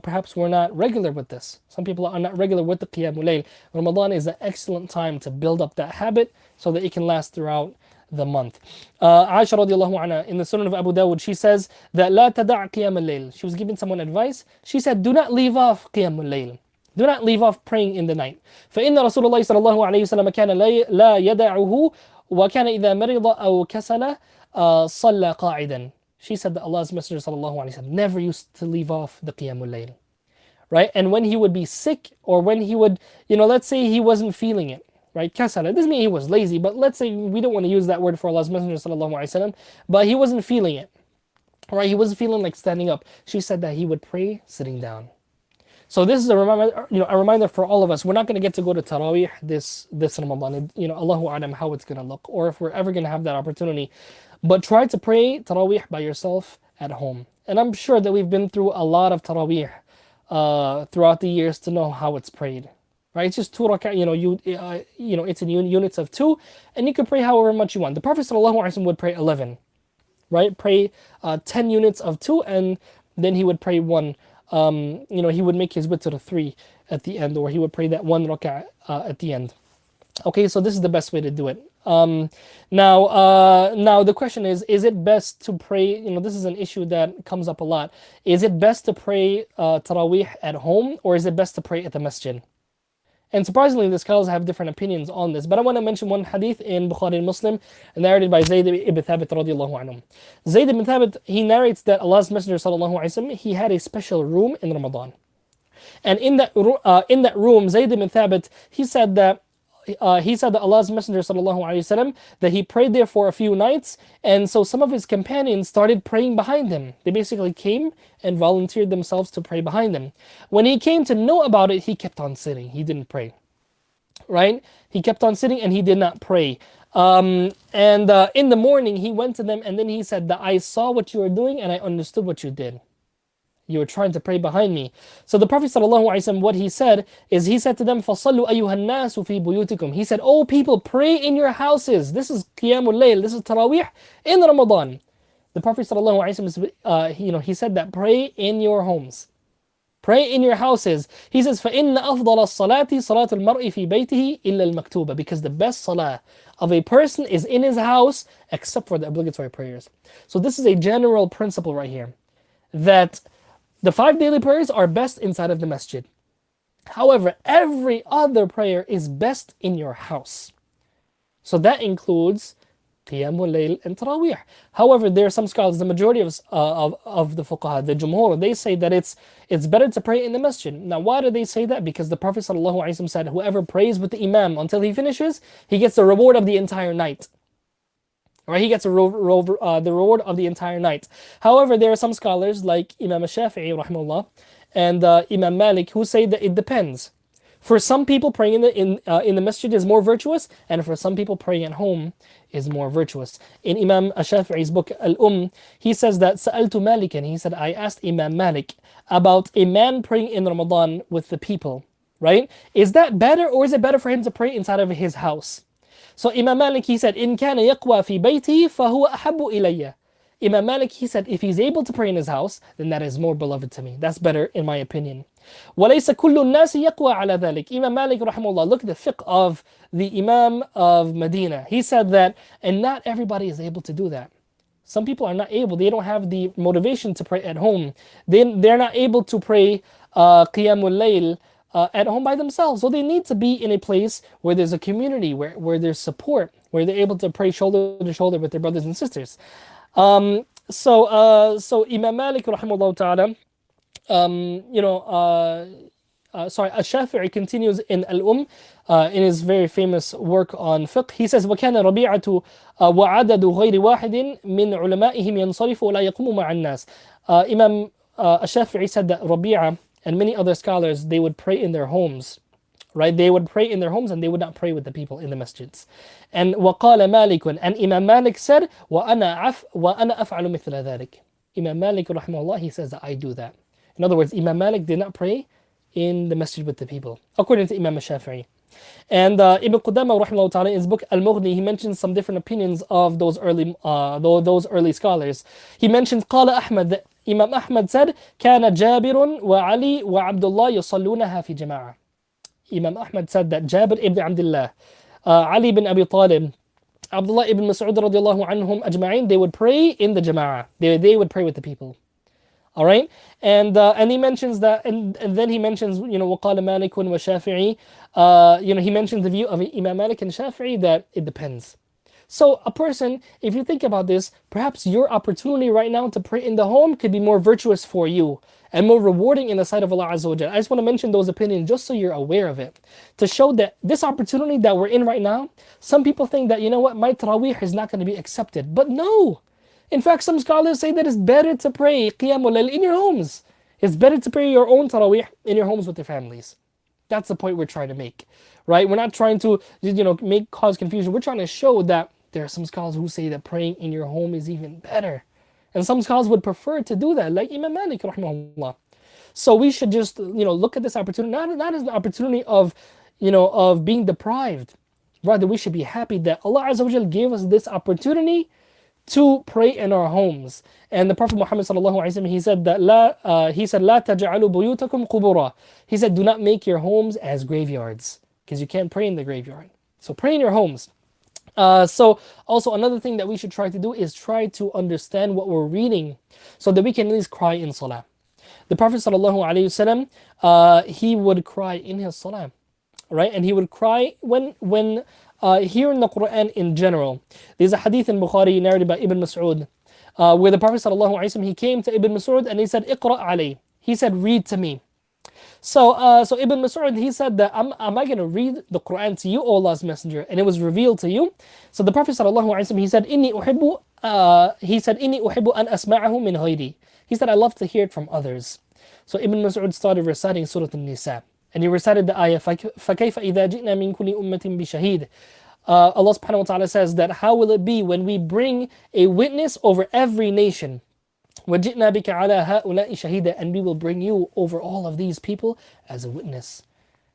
perhaps we're not regular with this. Some people are not regular with the qiyamul layl. Ramadan is an excellent time to build up that habit so that it can last throughout the month. Aisha radiallahu anha, in the Sunan of Abu Dawud, she says that لا تدع قيام الليل. She was giving someone advice. She said, do not leave off qiyamul layl. Do not leave off praying in the night. فإن رسول الله صلى الله عليه وسلم كان لا يدعه وكان إذا مرض أو كسل صلى قاعدا. She said that Allah's Messenger sallallahu alaihi wasallam never used to leave off the qiyamul layl, right? And when he would be sick, or when he would, let's say he wasn't feeling it, right? Kasala. It doesn't mean he was lazy, but let's say we don't want to use that word for Allah's Messenger sallallahu alaihi wasallam, but he wasn't feeling it, right? He wasn't feeling like standing up. She said that he would pray sitting down. So this is a reminder for all of us. We're not going to get to go to Taraweeh this Ramadan. Allahu A'lam how it's going to look, or if we're ever going to have that opportunity. But try to pray Taraweeh by yourself at home. And I'm sure that we've been through a lot of Taraweeh throughout the years to know how it's prayed. Right? It's just 2 rak'ah, it's in units of 2, and you can pray however much you want. The Prophet ﷺ would pray 11, right? Pray 10 units of 2, and then he would pray 1. He would make his witr 3 at the end, or he would pray that 1 rak'ah at the end. Okay, so this is the best way to do it. Now the question is it best to pray, this is an issue that comes up a lot. Is it best to pray Taraweeh at home, or is it best to pray at the masjid? And surprisingly, the scholars have different opinions on this. But I want to mention one hadith in Bukhari and Muslim, narrated by Zayd ibn Thabit radiallahu anhu. Zayd ibn Thabit, he narrates that Allah's Messenger sallallahu alaihi wasallam, he had a special room in Ramadan. And in that room, Zayd ibn Thabit, he said that Allah's Messenger sallallahu alaihi wasallam, that he prayed there for a few nights, and so some of his companions started praying behind him. They basically came and volunteered themselves to pray behind him. When he came to know about it, he kept on sitting. He didn't pray. Right? He kept on sitting and he did not pray. In the morning, he went to them and then he said that I saw what you were doing and I understood what you did. You were trying to pray behind me. So the Prophet ﷺ, what he said is, he said to them, فَصَلُّوا أَيُّهَا النَّاسُ فِي بُيُوتِكُمْ. He said, oh people, pray in your houses. This is Qiyamul Layl, this is Taraweeh in Ramadan. The Prophet ﷺ, he said that pray in your homes. Pray in your houses. He says, فَإِنَّ أَفْضَلَ الصَّلَاةِ صَلَاةُ الْمَرْءِ فِي بَيْتِهِ إِلَّا الْمَكْتُوبَةِ. Because the best salah of a person is in his house, except for the obligatory prayers. So this is a general principle right here, that the 5 daily prayers are best inside of the masjid. However, every other prayer is best in your house. So that includes Qiyamul Layl and Taraweeh. However, there are some scholars, the majority of the fuqaha, the jumhur, they say that it's better to pray in the masjid. Now, why do they say that? Because the Prophet ﷺ said, whoever prays with the imam until he finishes, he gets the reward of the entire night. Right? He gets the reward of the entire night. However, there are some scholars like Imam Shafi'i rahimahullah and Imam Malik who say that it depends. For some people, praying in the masjid is more virtuous, and for some people, praying at home is more virtuous. In Imam Ash-Shafi'i's book he says that Sa'altu Malikan, he said, I asked Imam Malik about a man praying in Ramadan with the people, right? Is that better, or is it better for him to pray inside of his house? So Imam Malik, he said, إن كان يقوى في بيتي فهو أحب إلي. Imam Malik, he said, if he's able to pray in his house, then that is more beloved to me. That's better in my opinion. وَلَيْسَ كُلُّ النَّاسِ يَقْوَى عَلَى ذَلِكَ. Imam Malik, rahimahullah, look at the fiqh of the Imam of Medina. He said that, and not everybody is able to do that. Some people are not able, they don't have the motivation to pray at home. They're not able to pray Qiyamul Layl at home by themselves. So they need to be in a place where there's a community, where there's support, where they're able to pray shoulder to shoulder with their brothers and sisters. So Imam Malik, rahimahullah ta'ala, Ash-Shafi'i continues in in his very famous work on fiqh. He says, وَكَانَ رَبِيعَةُ وَعَدَدُ غَيْرِ وَاحِدٍ مِّنْ عُلَمَائِهِمْ يَنْصَرِفُ وَلَا يَقُومُ مَعَ النَّاسِ. Imam Ash-Shafi'i said that Rabi'a and many other scholars, they would pray in their homes. Right? They would pray in their homes and they would not pray with the people in the masjids. And وَقَالَ مَالِكٌ, and Imam Malik said, وَأَنَا أَفْعَلُ مِثْلَ ذَلِكَ. Imam Malik, rahimahullah, he says that I do that. In other words, Imam Malik did not pray in the masjid with the people, according to Imam Shafi'i. And Ibn Qudama, rahimahullah ta'ala, in his book Al-Mughni, he mentions some different opinions of those early scholars. He mentions قال أحمد, that Imam Ahmad said, كان جابر وعلي وعبد الله يصلونها في جماعة. Imam Ahmad said that Jabir ibn Abdullah, Ali ibn Abi Talib, Abdullah ibn Mas'ud radiallahu anhum ajma'in, they would pray in the jama'ah. They would pray with the people. All right? And he mentions that, and then he mentions, وَقَالَ مَالِكٌ وَشَافِعِي, he mentions the view of Imam Malik and Shafi'i that it depends. So a person, if you think about this, perhaps your opportunity right now to pray in the home could be more virtuous for you and more rewarding in the sight of Allah Azza wa Jal. I just want to mention those opinions just so you're aware of it. To show that this opportunity that we're in right now, some people think that, my Taraweeh is not going to be accepted. But no. In fact, some scholars say that it's better to pray Qiyamul Layl in your homes. It's better to pray your own Taraweeh in your homes with your families. That's the point we're trying to make. Right? We're not trying to, cause confusion. We're trying to show that there are some scholars who say that praying in your home is even better. And some scholars would prefer to do that, like Imam Malik, rahimahullah. So we should just, look at this opportunity, not as an opportunity of, of being deprived. Rather, we should be happy that Allah Azza wa Jal gave us this opportunity to pray in our homes. And the Prophet Muhammad sallallahu alaihi wasallam, he said that لا تجعلوا بيوتكم قبورا. He said, do not make your homes as graveyards, because you can't pray in the graveyard. So pray in your homes. So also another thing that we should try to do is try to understand what we're reading so that we can at least cry in salah. The Prophet ﷺ, he would cry in his salah, right? And he would cry when hearing the Quran in general. There's a hadith in Bukhari narrated by Ibn Mas'ud, where the Prophet ﷺ, he came to Ibn Mas'ud and he said, "Iqra' alay." He said, "Read to me." So Ibn Mas'ud, he said that, am I going to read the Quran to you, O Allah's Messenger? And it was revealed to you. So the Prophet ﷺ, he said, إِنِّي أُحِبُّ أَنْ أَسْمَعَهُ مِنْ غَيْرِي. He said, I love to hear it from others. So Ibn Mas'ud started reciting Surah An-Nisa. And he recited the ayah, فَكَيْفَ إِذَا جِئْنَا مِنْ كُلِّ أُمَّةٍ بِشَهِيدٍ. Allah subhanahu wa ta'ala says that, how will it be when we bring a witness over every nation? وَجِئْنَا بِكَ عَلَى هَؤُلَاءِ شَهِيدًا, and we will bring you over all of these people as a witness.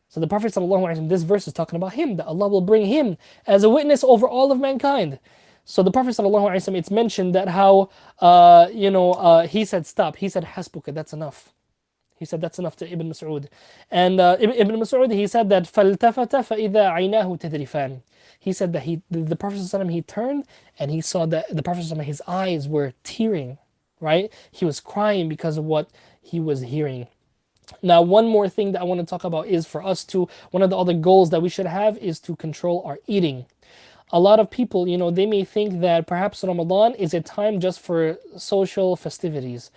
So the Prophet ﷺ, this verse is talking about him, that Allah will bring him as a witness over all of mankind. So the Prophet ﷺ, it's mentioned that how, he said stop. He said hasbuka, that's enough. He said that's enough to Ibn Mas'ud. And Ibn Mas'ud, he said that فَالْتَفَتَ فَإِذَا عَيْنَاهُ تَذْرِفَانِ. He said that the Prophet ﷺ, he turned and he saw that the Prophet ﷺ, his eyes were tearing. Right? He was crying because of what he was hearing. Now, one more thing that I want to talk about is for us to, one of the other goals that we should have is to control our eating. A lot of people, they may think that perhaps Ramadan is a time just for social festivities.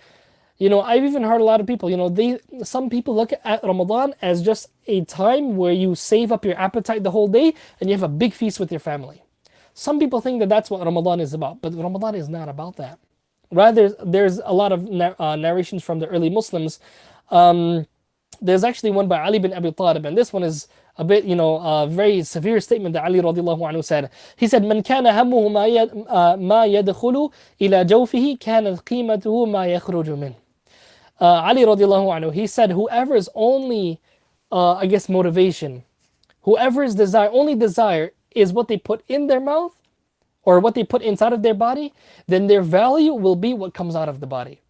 I've even heard a lot of people, some people look at Ramadan as just a time where you save up your appetite the whole day and you have a big feast with your family. Some people think that that's what Ramadan is about, but Ramadan is not about that. Rather, there's a lot of narrations from the early Muslims There's actually one by Ali bin Abi Talib, and this one is a bit, a very severe statement that Ali radiallahu anhu said. He said, "من كان همه ما يدخل إلى جوفه كانت قيمته ما يخرج منه." Ali radiallahu anhu, he said, whoever's only, I guess, motivation, whoever's only desire is what they put in their mouth or what they put inside of their body, then their value will be what comes out of the body.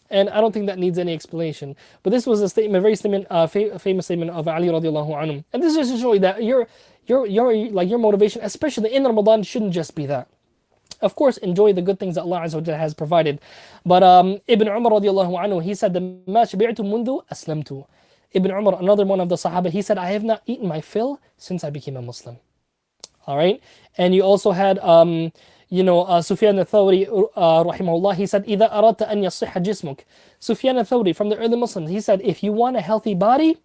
And I don't think that needs any explanation. But this was a statement, a very famous statement of Ali radiallahu anhu. And this is just to show you that your motivation, especially in Ramadan, shouldn't just be that. Of course, enjoy the good things that Allah Azza wa Jalla has provided. But Ibn Umar radiallahu anhu, he said, مَا شَبِعْتُ مُنْذُ أَسْلَمْتُ. Ibn Umar, another one of the Sahaba, he said, I have not eaten my fill since I became a Muslim. All right? And you also had, Sufyan al-Thawri, rahimahullah, he said, إِذَا أَرَدْتَ أَنْ يَصِحَ جِسْمُكَ. Sufyan al-Thawri, from the early Muslims, he said, if you want a healthy body,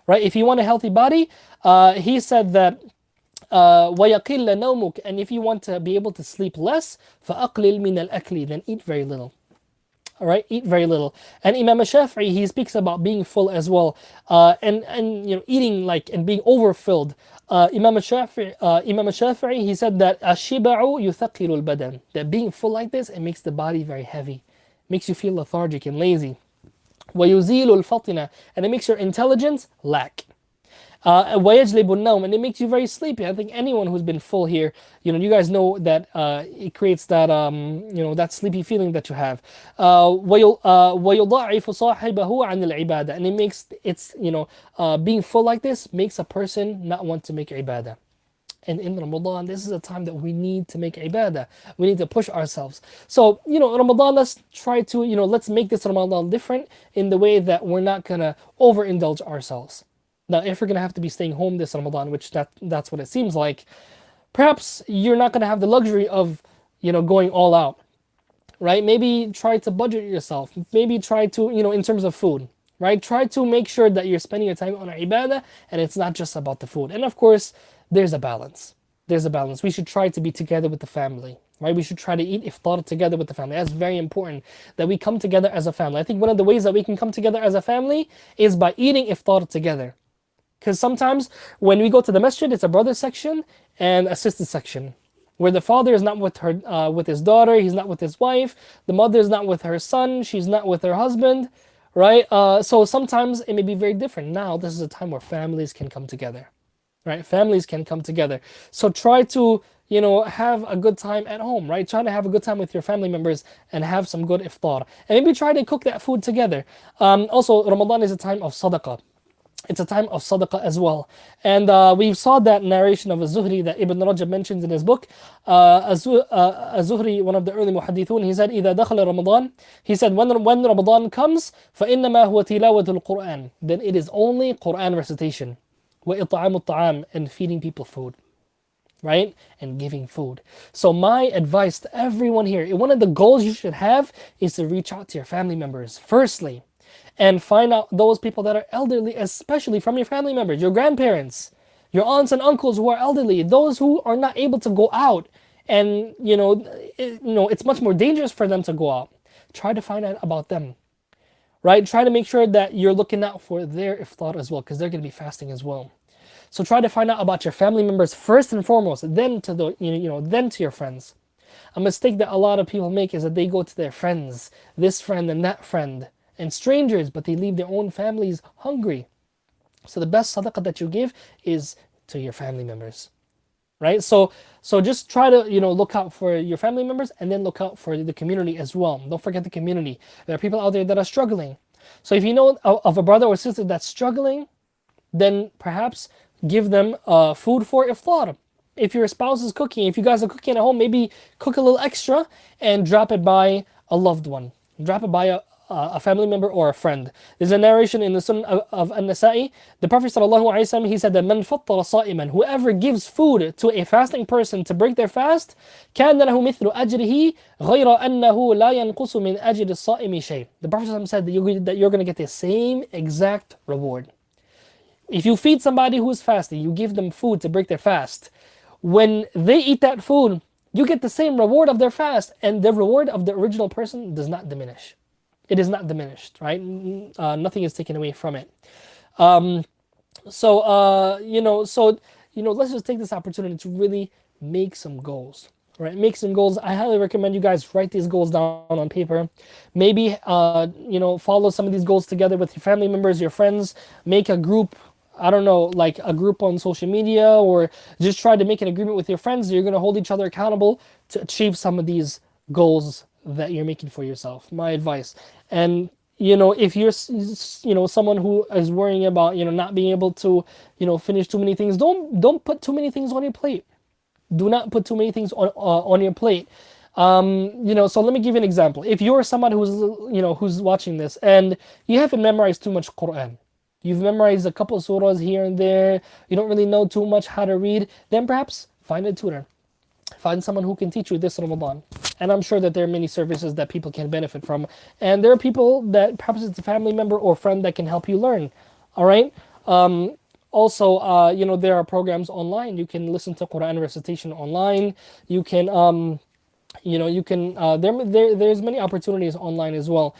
right? If you want a healthy body, he said that, وَيَقِلَّ نَوْمُكَ, and if you want to be able to sleep less, فَأَقْلِلْ مِنَ الْأَكْلِ, then eat very little. All right, eat very little. And Imam Shafi'i, he speaks about being full as well, and eating and being overfilled. Imam Shafi'i, he said that الشِّبَعُ يُثَقِّلُ الْبَدَنِ, that being full like this, it makes the body very heavy, makes you feel lethargic and lazy. وَيُزِيلُ الْفَطِنَ, and it makes your intelligence lack. وَيَجْلِبُ النَّوْمِ, and it makes you very sleepy. I think anyone who's been full here, you guys know that it creates that that sleepy feeling that you have. وَيُضَاعِفُ صَاحِبَهُ عَنِ الْعِبَادَةِ, and it makes being full like this makes a person not want to make ibadah. And in Ramadan, this is a time that we need to make ibadah. We need to push ourselves. So, Ramadan, let's try to, let's make this Ramadan different in the way that we're not gonna overindulge ourselves. Now, if you're going to have to be staying home this Ramadan, which that's what it seems like, perhaps you're not going to have the luxury of, going all out, right? Maybe try to budget yourself. Maybe try to, in terms of food, right? Try to make sure that you're spending your time on ibadah and it's not just about the food. And of course, there's a balance. There's a balance. We should try to be together with the family, right? We should try to eat iftar together with the family. That's very important that we come together as a family. I think one of the ways that we can come together as a family is by eating iftar together. Because sometimes when we go to the masjid, it's a brother section and a sister section, where the father is not with with his daughter, he's not with his wife, the mother is not with her son, she's not with her husband, right? So sometimes it may be very different. Now this is a time where families can come together, right? Families can come together. So try to have a good time at home, right? Try to have a good time with your family members and have some good iftar, and maybe try to cook that food together. Also, Ramadan is a time of sadaqah. It's a time of sadaqah as well. And we saw that narration of Az-Zuhri that Ibn Rajab mentions in his book. Az-Zuhri, one of the early muhadithun, he said, إِذَا دَخَلَ Ramadan, he said, when Ramadan comes, فَإِنَّمَا هُوَ تِلَاوَةُ الْقُرْآنِ, then it is only Qur'an recitation. وَإِطْعَامُ الطَّعَامِ, and feeding people food, right? And giving food. So my advice to everyone here, one of the goals you should have is to reach out to your family members, firstly, and find out those people that are elderly, especially from your family members, your grandparents, your aunts and uncles who are elderly, those who are not able to go out, and it's much more dangerous for them to go out. Try to find out about them, right? Try to make sure that you're looking out for their iftar as well, because they're going to be fasting as well. So try to find out about your family members first and foremost, then to then to your friends. A mistake that a lot of people make is that they go to their friends, this friend and that friend, and strangers, but they leave their own families hungry. So the best sadaqah that you give is to your family members, right? So just try to look out for your family members, and then look out for the community as well. Don't forget the community. There are people out there that are struggling. So if you know of a brother or sister that's struggling, then perhaps give them food for iftar. If your spouse is cooking, if you guys are cooking at home, maybe cook a little extra and drop it by a loved one. Drop it by a family member or a friend. There's a narration in the Sunnah of An-Nasa'i. The Prophet ﷺ, he said that man fattara sa'iman, whoever gives food to a fasting person to break their fast, كان له مثل أجره غير أنه لا ينقص من أجر الصائم شيء. The Prophet ﷺ said that you're going to get the same exact reward. If you feed somebody who's fasting, you give them food to break their fast, when they eat that food, you get the same reward of their fast, and the reward of the original person does not diminish. It is not diminished, right? Nothing is taken away from it. Let's just take this opportunity to really make some goals. Right, make some goals. I highly recommend you guys write these goals down on paper. Maybe follow some of these goals together with your family members, your friends. Make a group. I don't know, like a group on social media, or just try to make an agreement with your friends. You're gonna hold each other accountable to achieve some of these goals that you're making for yourself. My advice. And if you're someone who is worrying about not being able to finish too many things, don't put too many things on your plate. Do not put too many things on your plate. So let me give you an example. If you're someone who's watching this and you haven't memorized too much Quran, you've memorized a couple of surahs here and there, you don't really know too much how to read, then perhaps find a tutor. Find someone who can teach you this Ramadan. And I'm sure that there are many services that people can benefit from. And there are people that perhaps it's a family member or friend that can help you learn. All right. There are programs online. You can listen to Quran recitation online. You can, there's many opportunities online as well.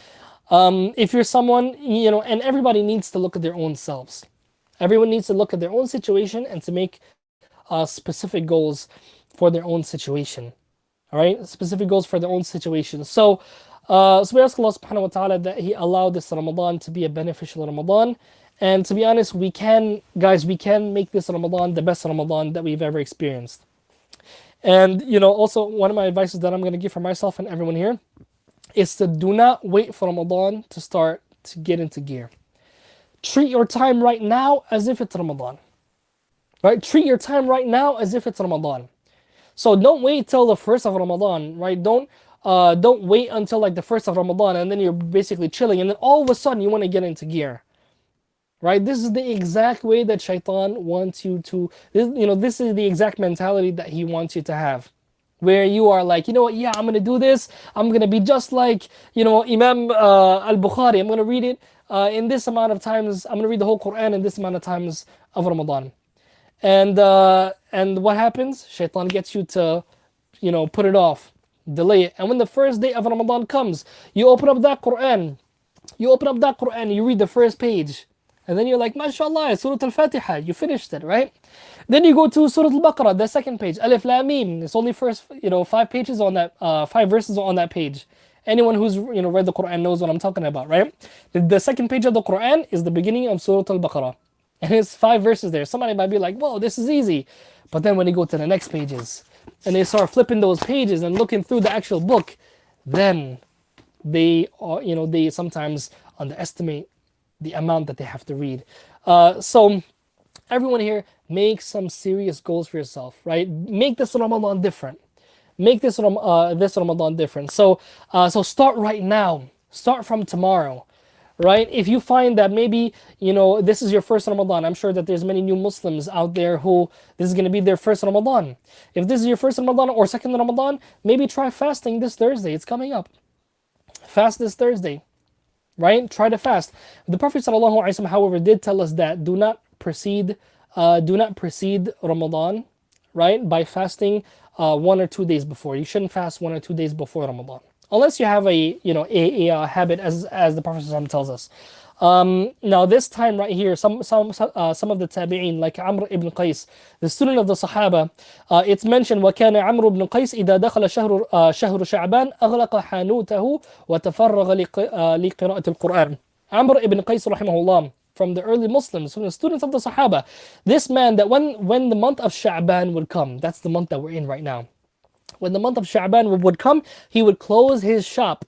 If you're someone, and everybody needs to look at their own selves. Everyone needs to look at their own situation and to make specific goals for their own situation. All right, specific goals for their own situation. So we ask Allah subhanahu wa ta'ala that He allowed this Ramadan to be a beneficial Ramadan. And to be honest, we can make this Ramadan the best Ramadan that we've ever experienced. And also one of my advices that I'm going to give for myself and everyone here is to do not wait for Ramadan to start to get into gear. Treat your time right now as if it's Ramadan. Right? Treat your time right now as if it's Ramadan. So don't wait till the first of Ramadan, right? Don't wait until like the first of Ramadan and then you're basically chilling and then all of a sudden you want to get into gear. Right? This is the exact way that Shaitan wants you to, this is the exact mentality that he wants you to have. Where you are like, I'm going to do this. I'm going to be just like, Imam al-Bukhari. I'm going to read it in this amount of times. I'm going to read the whole Quran in this amount of times of Ramadan. And what happens? Shaitan gets you to, put it off, delay it. And when the first day of Ramadan comes, you open up that Quran, you read the first page. And then you're like, MashaAllah, Surah Al-Fatiha, you finished it, right? Then you go to Surah Al-Baqarah, the second page, Alif Lam Mim. It's only first, 5 pages on that, 5 verses on that page. Anyone who's read the Quran knows what I'm talking about, right? The second page of the Quran is the beginning of Surah Al-Baqarah. And it's 5 verses there. Somebody might be like, whoa, this is easy. But then when you go to the next pages, and they start flipping those pages and looking through the actual book, then they sometimes underestimate the amount that they have to read. So everyone here, make some serious goals for yourself, right? Make this Ramadan different. Make this Ramadan different. So start right now. Start from tomorrow, right? If you find that maybe this is your first Ramadan, I'm sure that there's many new Muslims out there who this is going to be their first Ramadan. If this is your first Ramadan or second Ramadan, maybe try fasting this Thursday. It's coming up. Fast this Thursday. Right? Try to fast. The Prophet ﷺ, however, did tell us that do not precede Ramadan, right, by fasting 1 or 2 days before. You shouldn't fast 1 or 2 days before Ramadan, unless you have a habit, as the Prophet ﷺ tells us. Now this time right here, some of the tabi'een, like Amr ibn Qais, the student of the Sahaba, it's mentioned, وَكَانَ عَمْرُ بْنُ قَيْسٍ إِذَا دَخَلَ شهر شعبان أغلق حانوته وتفرغ لقراءة القرآن. Amr ibn Qais rahimahullah, from the early Muslims, from the students of the Sahaba, this man, that when the month of Sha'ban would come, that's the month that we're in right now, when the month of Sha'ban would come, he would close his shop.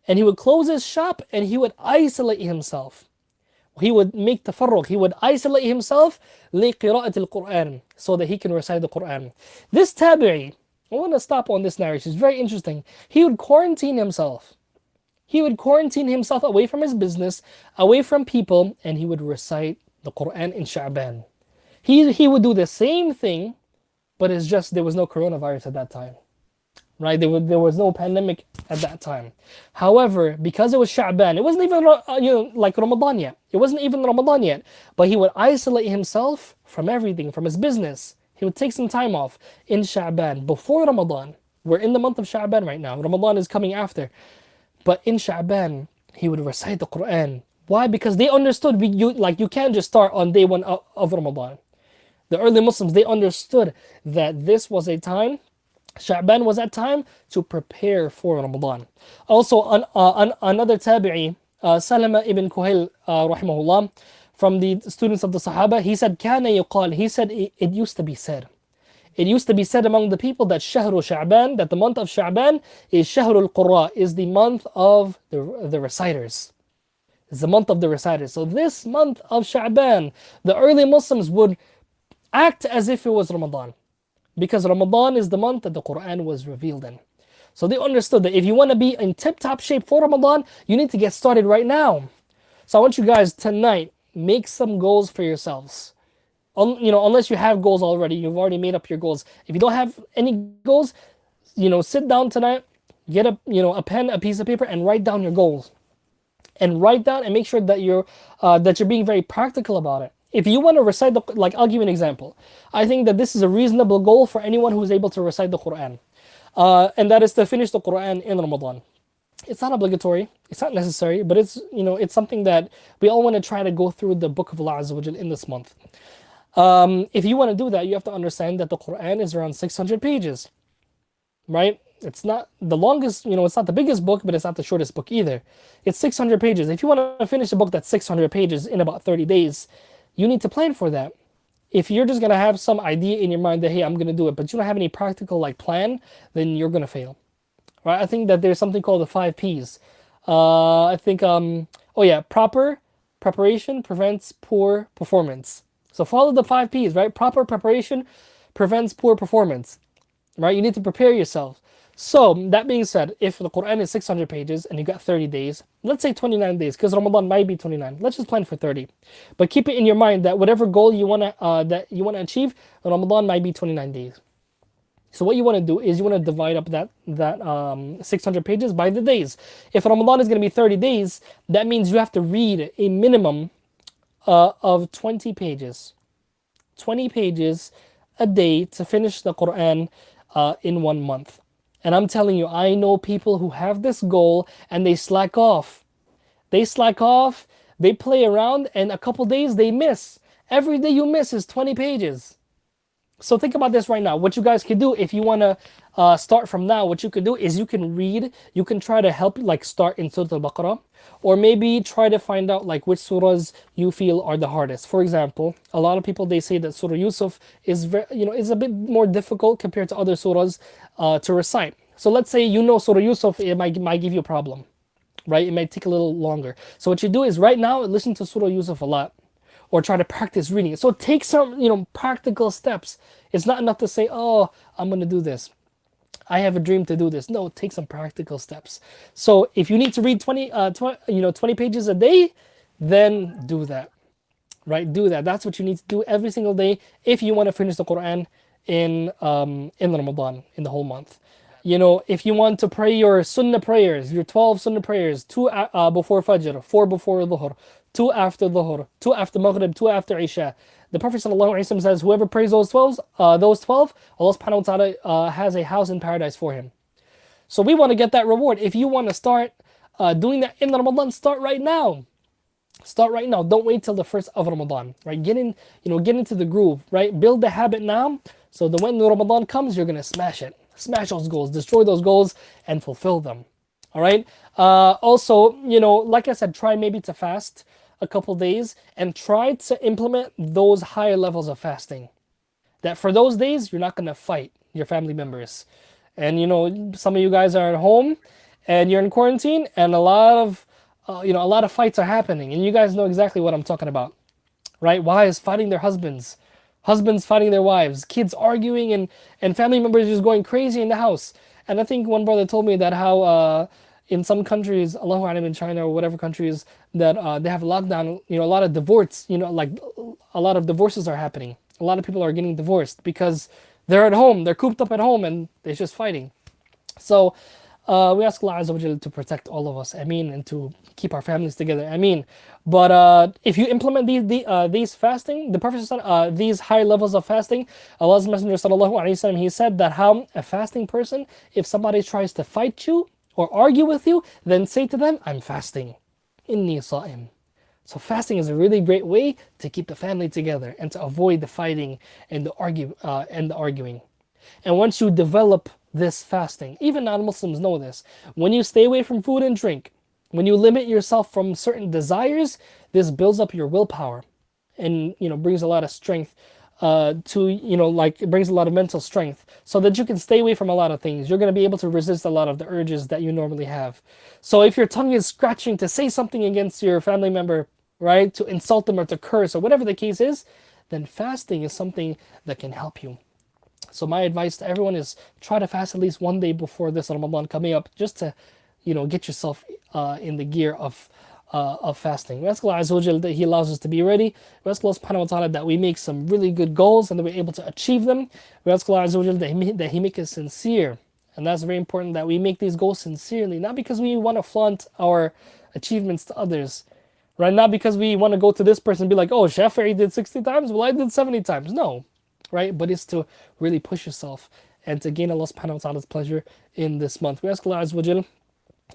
And he would close his shop and he would isolate himself. He would make tafarruq. He would isolate himself لقراءة القرآن, so that he can recite the Quran. This tabi'i, I want to stop on this narration. It's very interesting. He would quarantine himself. He would quarantine himself away from his business, away from people, and he would recite the Quran in Sha'ban. He would do the same thing, but it's just there was no coronavirus at that time. Right, there was no pandemic at that time. However, because it was Sha'ban, it wasn't even like Ramadan yet. It wasn't even Ramadan yet. But he would isolate himself from everything, from his business. He would take some time off in Sha'ban before Ramadan. We're in the month of Sha'ban right now. Ramadan is coming after. But in Sha'ban, he would recite the Quran Why? Because they understood you can't just start on day one of Ramadan. The early Muslims, they understood that this was a time, Sha'ban was that time to prepare for Ramadan. Also, another tabi'i, Salama ibn Kuhail, rahimahullah, from the students of the Sahaba, he said, "Kana yuqal." He said, it used to be said. It used to be said among the people that Shahru Sha'ban, that the month of Sha'ban is Shahrul Qurra, is the month of the reciters. It's the month of the reciters. So this month of Sha'ban, the early Muslims would act as if it was Ramadan, because Ramadan is the month that the Quran was revealed in. So they understood that if you want to be in tip-top shape for Ramadan, you need to get started right now. So I want you guys tonight, make some goals for yourselves. Unless you have goals already, you've already made up your goals. If you don't have any goals, sit down tonight, get a pen, a piece of paper, and write down your goals. And write down and make sure that you're being very practical about it. If you want to recite I'll give you an example. I think that this is a reasonable goal for anyone who is able to recite the Quran, and that is to finish the Quran in Ramadan. It's not obligatory, it's not necessary, but it's something that we all want to try to go through the Book of Allah Azza wa Jal in this month. If you want to do that, you have to understand that the Quran is around 600 pages, right? It's not the longest, it's not the biggest book, but it's not the shortest book either. It's 600 pages. If you want to finish a book that's 600 pages in about 30 days, you need to plan for that. If you're just going to have some idea in your mind that, hey, I'm going to do it, but you don't have any practical plan, then you're going to fail, right? I think that there's something called the 5 Ps. Proper preparation prevents poor performance. So follow the 5 Ps, right? Proper preparation prevents poor performance, right? You need to prepare yourself. So that being said, if the Quran is 600 pages and you got 30 days, let's say 29 days, because Ramadan might be 29. Let's just plan for 30. But keep it in your mind that whatever goal you wanna achieve, Ramadan might be 29 days. So what you want to do is you want to divide up that 600 pages by the days. If Ramadan is going to be 30 days, that means you have to read a minimum of 20 pages. 20 pages a day to finish the Quran in 1 month. And I'm telling you, I know people who have this goal and they slack off. They slack off, they play around, and a couple days they miss. Every day you miss is 20 pages. So think about this right now. What you guys could do, if you want to start from now, what you could do is you can read, you can try to help start in Surah Al-Baqarah, or maybe try to find out which surahs you feel are the hardest. For example, a lot of people, they say that Surah Yusuf is is a bit more difficult compared to other surahs to recite. So let's say Surah Yusuf, it might give you a problem, right? It might take a little longer. So what you do is right now, listen to Surah Yusuf a lot, or try to practice reading it. So take some practical steps. It's not enough to say, oh, I'm going to do this, I have a dream to do this. No, take some practical steps. So if you need to read 20 pages a day, then do that, right? Do that. That's what you need to do every single day if you want to finish the Quran in Ramadan, in the whole month. If you want to pray your sunnah prayers, your 12 sunnah prayers, 2 before Fajr, 4 before Dhuhr, 2 after Dhuhr, 2 after Maghrib, 2 after Isha. The Prophet ﷺ says, whoever prays those 12, Allah subhanahu wa ta'ala has a house in paradise for him. So we want to get that reward. If you want to start doing that in Ramadan, start right now. Start right now. Don't wait till the first of Ramadan, right? Get into the groove, right? Build the habit now, so that when Ramadan comes, you're gonna smash it. Smash those goals, destroy those goals, and fulfill them. All right. Also, like I said, try maybe to fast a couple days and try to implement those higher levels of fasting. That for those days, you're not gonna fight your family members. And some of you guys are at home and you're in quarantine, and a lot of fights are happening, and you guys know exactly what I'm talking about, right? Wives fighting their husbands, husbands fighting their wives, kids arguing, and family members just going crazy in the house. And I think one brother told me that how in some countries, Allahu Alam, in China or whatever countries, that they have lockdown, a lot of divorce, a lot of divorces are happening. A lot of people are getting divorced because they're at home, they're cooped up at home, and they're just fighting. So we ask Allah Azza wa Jalla to protect all of us, Ameen, and to keep our families together, Ameen. But if you implement these fasting, the Prophet said, these high levels of fasting, Allah's Messenger sallallahu alaihi wasallam, he said that how a fasting person, if somebody tries to fight you or argue with you, then say to them, I'm fasting. Inni sa'im. So fasting is a really great way to keep the family together and to avoid the fighting and the arguing. And once you develop this fasting, even non-Muslims know this. When you stay away from food and drink, when you limit yourself from certain desires, this builds up your willpower, and brings a lot of strength to like it brings a lot of mental strength so that you can stay away from a lot of things. You're going to be able to resist a lot of the urges that you normally have. So if your tongue is scratching to say something against your family member, right, to insult them or to curse or whatever the case is, then fasting is something that can help you. So my advice to everyone is try to fast at least one day before this Ramadan coming up, just to, get yourself in the gear of fasting. We ask Allah Azza wa Jal that He allows us to be ready. We ask Allah Subhanahu wa Taala that we make some really good goals and that we're able to achieve them. We ask Allah Azza wa Jal that He make us sincere, and that's very important that we make these goals sincerely, not because we want to flaunt our achievements to others, right? Not because we want to go to this person and be like, oh, Shafi'i did 60 times, well, I did 70 times. No, right? But it's to really push yourself and to gain Allah Subhanahu wa Ta'ala's pleasure in this month. We ask Allah Azza wa Jal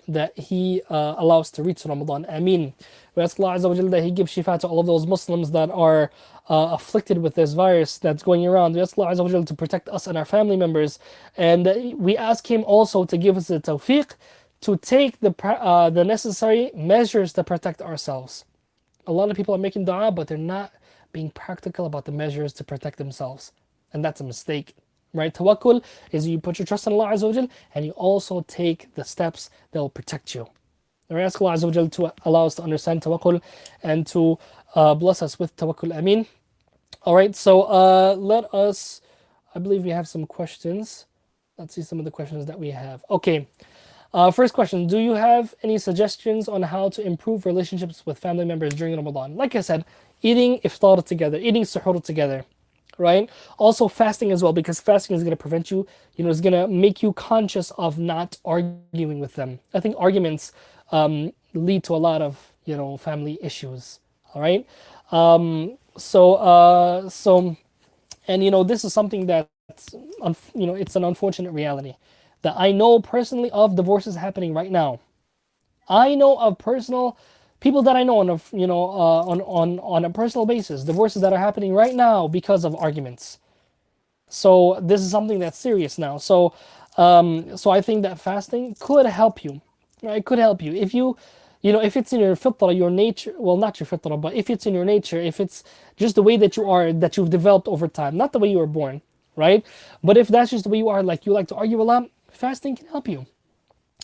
that He allows to reach Ramadan. Ameen. We ask Allah Azza wa Jal that He gives shifa to all of those Muslims that are afflicted with this virus that's going around. We ask Allah Azza wa Jal to protect us and our family members. And we ask Him also to give us the tawfiq to take the necessary measures to protect ourselves. A lot of people are making dua, but they're not being practical about the measures to protect themselves. And that's a mistake. Right? Tawakkul is you put your trust in Allah Azza wa Jal and you also take the steps that will protect you. And we ask Allah Azza wa Jal to allow us to understand tawakkul and to bless us with tawakkul. Ameen. Alright, so I believe we have some questions. Let's see some of the questions that we have. Okay. First question, do you have any suggestions on how to improve relationships with family members during Ramadan? Like I said, eating iftar together, eating suhoor together, right? Also fasting as well, because fasting is going to prevent you, it's going to make you conscious of not arguing with them. I think arguments lead to a lot of, family issues, all right? And this is something that's, it's an unfortunate reality that I know personally of divorces happening right now. I know of personal people that I know on a personal basis, divorces that are happening right now because of arguments. So this is something that's serious now. So I think that fasting could help you. Right? It could help you if if it's in your fitrah, your nature. Well, not your fitrah, but if it's in your nature, if it's just the way that you are, that you've developed over time, not the way you were born, right? But if that's just the way you are, like you like to argue a lot, fasting can help you,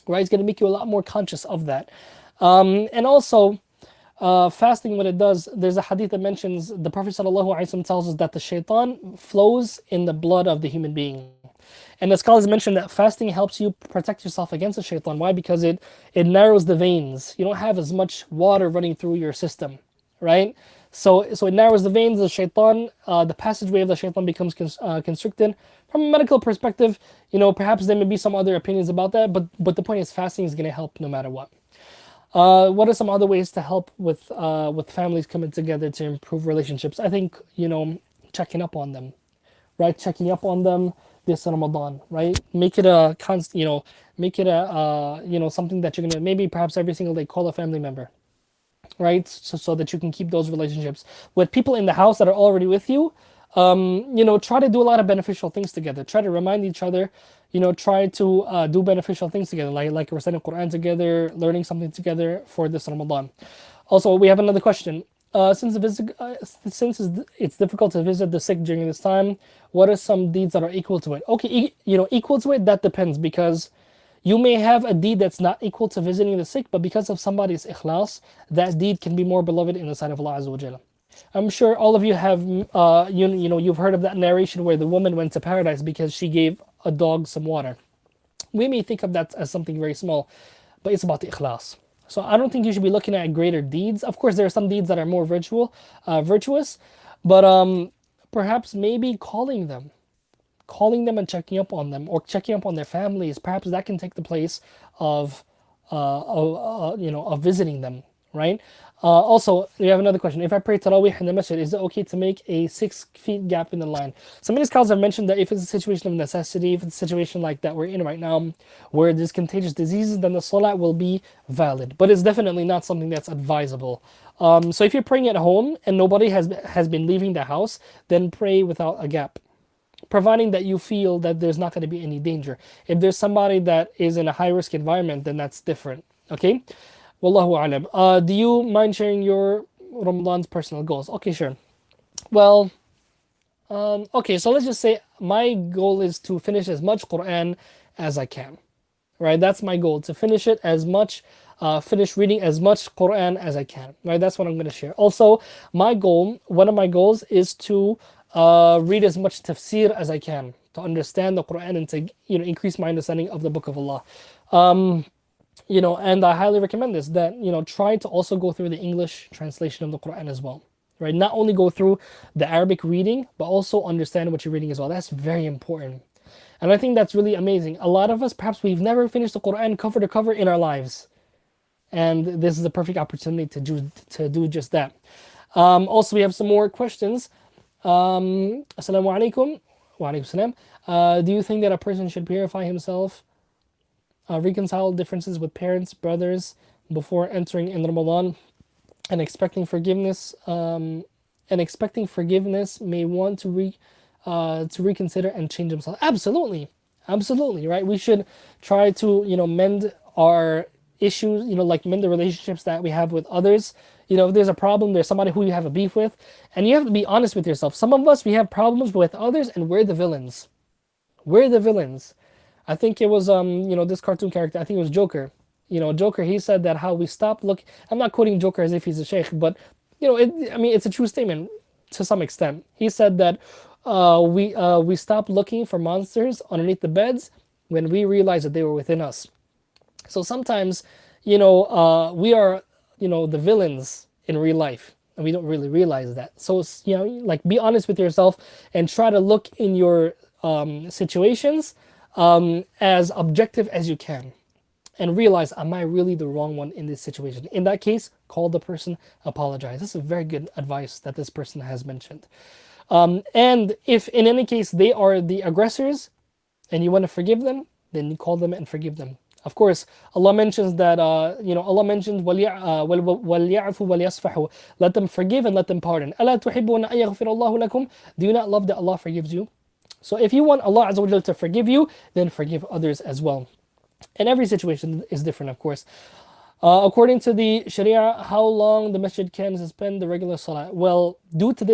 right? It's going to make you a lot more conscious of that. And also, fasting, what it does, there's a hadith that mentions the Prophet ﷺ tells us that the shaitan flows in the blood of the human being. And the scholars mention that fasting helps you protect yourself against the shaitan. Why? Because it narrows the veins. You don't have as much water running through your system, right? So it narrows the veins of the shaitan. The passageway of the shaitan becomes constricted. From a medical perspective, perhaps there may be some other opinions about that, but the point is fasting is going to help no matter what. What are some other ways to help with families coming together to improve relationships? I think, checking up on them, right? Checking up on them this Ramadan, right? Make it a make it a something that you're gonna maybe perhaps every single day call a family member, right? So that you can keep those relationships with people in the house that are already with you. Try to do a lot of beneficial things together. Try to remind each other. Try to do beneficial things together, like reciting Quran together, learning something together for this Ramadan. Also, we have another question. Since it's difficult to visit the sick during this time, what are some deeds that are equal to it? Okay, equal to it, that depends, because you may have a deed that's not equal to visiting the sick, but because of somebody's ikhlas, that deed can be more beloved in the sight of Allah Azza wa Jalla. I'm sure all of you have, you've heard of that narration where the woman went to paradise because she gave a dog some water. We may think of that as something very small, but it's about the ikhlas. So I don't think you should be looking at greater deeds. Of course, there are some deeds that are more virtuous, but perhaps maybe calling them and checking up on them, or checking up on their families. Perhaps that can take the place of of visiting them, right? Also, we have another question. If I pray Tarawih in the masjid, is it okay to make a 6 feet gap in the line? Some of these scholars have mentioned that if it's a situation of necessity, if it's a situation like that we're in right now, where there's contagious diseases, then the salat will be valid. But it's definitely not something that's advisable. So if you're praying at home and nobody has been leaving the house, then pray without a gap, providing that you feel that there's not going to be any danger. If there's somebody that is in a high risk environment, then that's different. Okay? Wallahu alam. Do you mind sharing your Ramadan's personal goals? Okay, sure. Well, okay, so let's just say my goal is to finish as much Quran as I can. Right? That's my goal, to finish it as much, finish reading as much Quran as I can. Right? That's what I'm going to share. Also, one of my goals is to read as much tafsir as I can, to understand the Quran and to increase my understanding of the Book of Allah. And I highly recommend this, that try to also go through the English translation of the Quran as well. Right? Not only go through the Arabic reading, but also understand what you're reading as well. That's very important. And I think that's really amazing. A lot of us, perhaps we've never finished the Quran cover to cover in our lives. And this is a perfect opportunity to do just that. Also, we have some more questions. Assalamu alaikum. Wa alaikum salam. Do you think that a person should purify himself, reconcile differences with parents, brothers before entering in Ramadan, and expecting forgiveness? May want to reconsider and change himself. Absolutely, absolutely, right? We should try to mend our issues, like mend the relationships that we have with others. If there's a problem, there's somebody who you have a beef with, and you have to be honest with yourself. Some of us, we have problems with others, and we're the villains. We're the villains. I think it was this cartoon character. I think it was Joker. Joker. He said that how we stop look. I'm not quoting Joker as if he's a sheikh, but it's a true statement to some extent. He said that we stopped looking for monsters underneath the beds when we realized that they were within us. So sometimes, we are, the villains in real life, and we don't really realize that. So, like, be honest with yourself and try to look in your situations as objective as you can, and realize, am I really the wrong one in this situation? In that case, call the person, apologize. This is very good advice that this person has mentioned. And if in any case they are the aggressors and you want to forgive them, then you call them and forgive them. Of course, Allah mentions that, Allah mentions, وَلْيَعْفُوا وَلْيَصْفَحُوا. Let them forgive and let them pardon. أَلَا تُحِبُّونَ أَن يَغْفِرَ اللَّهُ لَكُمْ. Do you not love that Allah forgives you? So if you want Allah Azza wa Jalla to forgive you, then forgive others as well. And every situation is different, of course. According to the Sharia, how long the masjid can suspend the regular salah? Well, due to the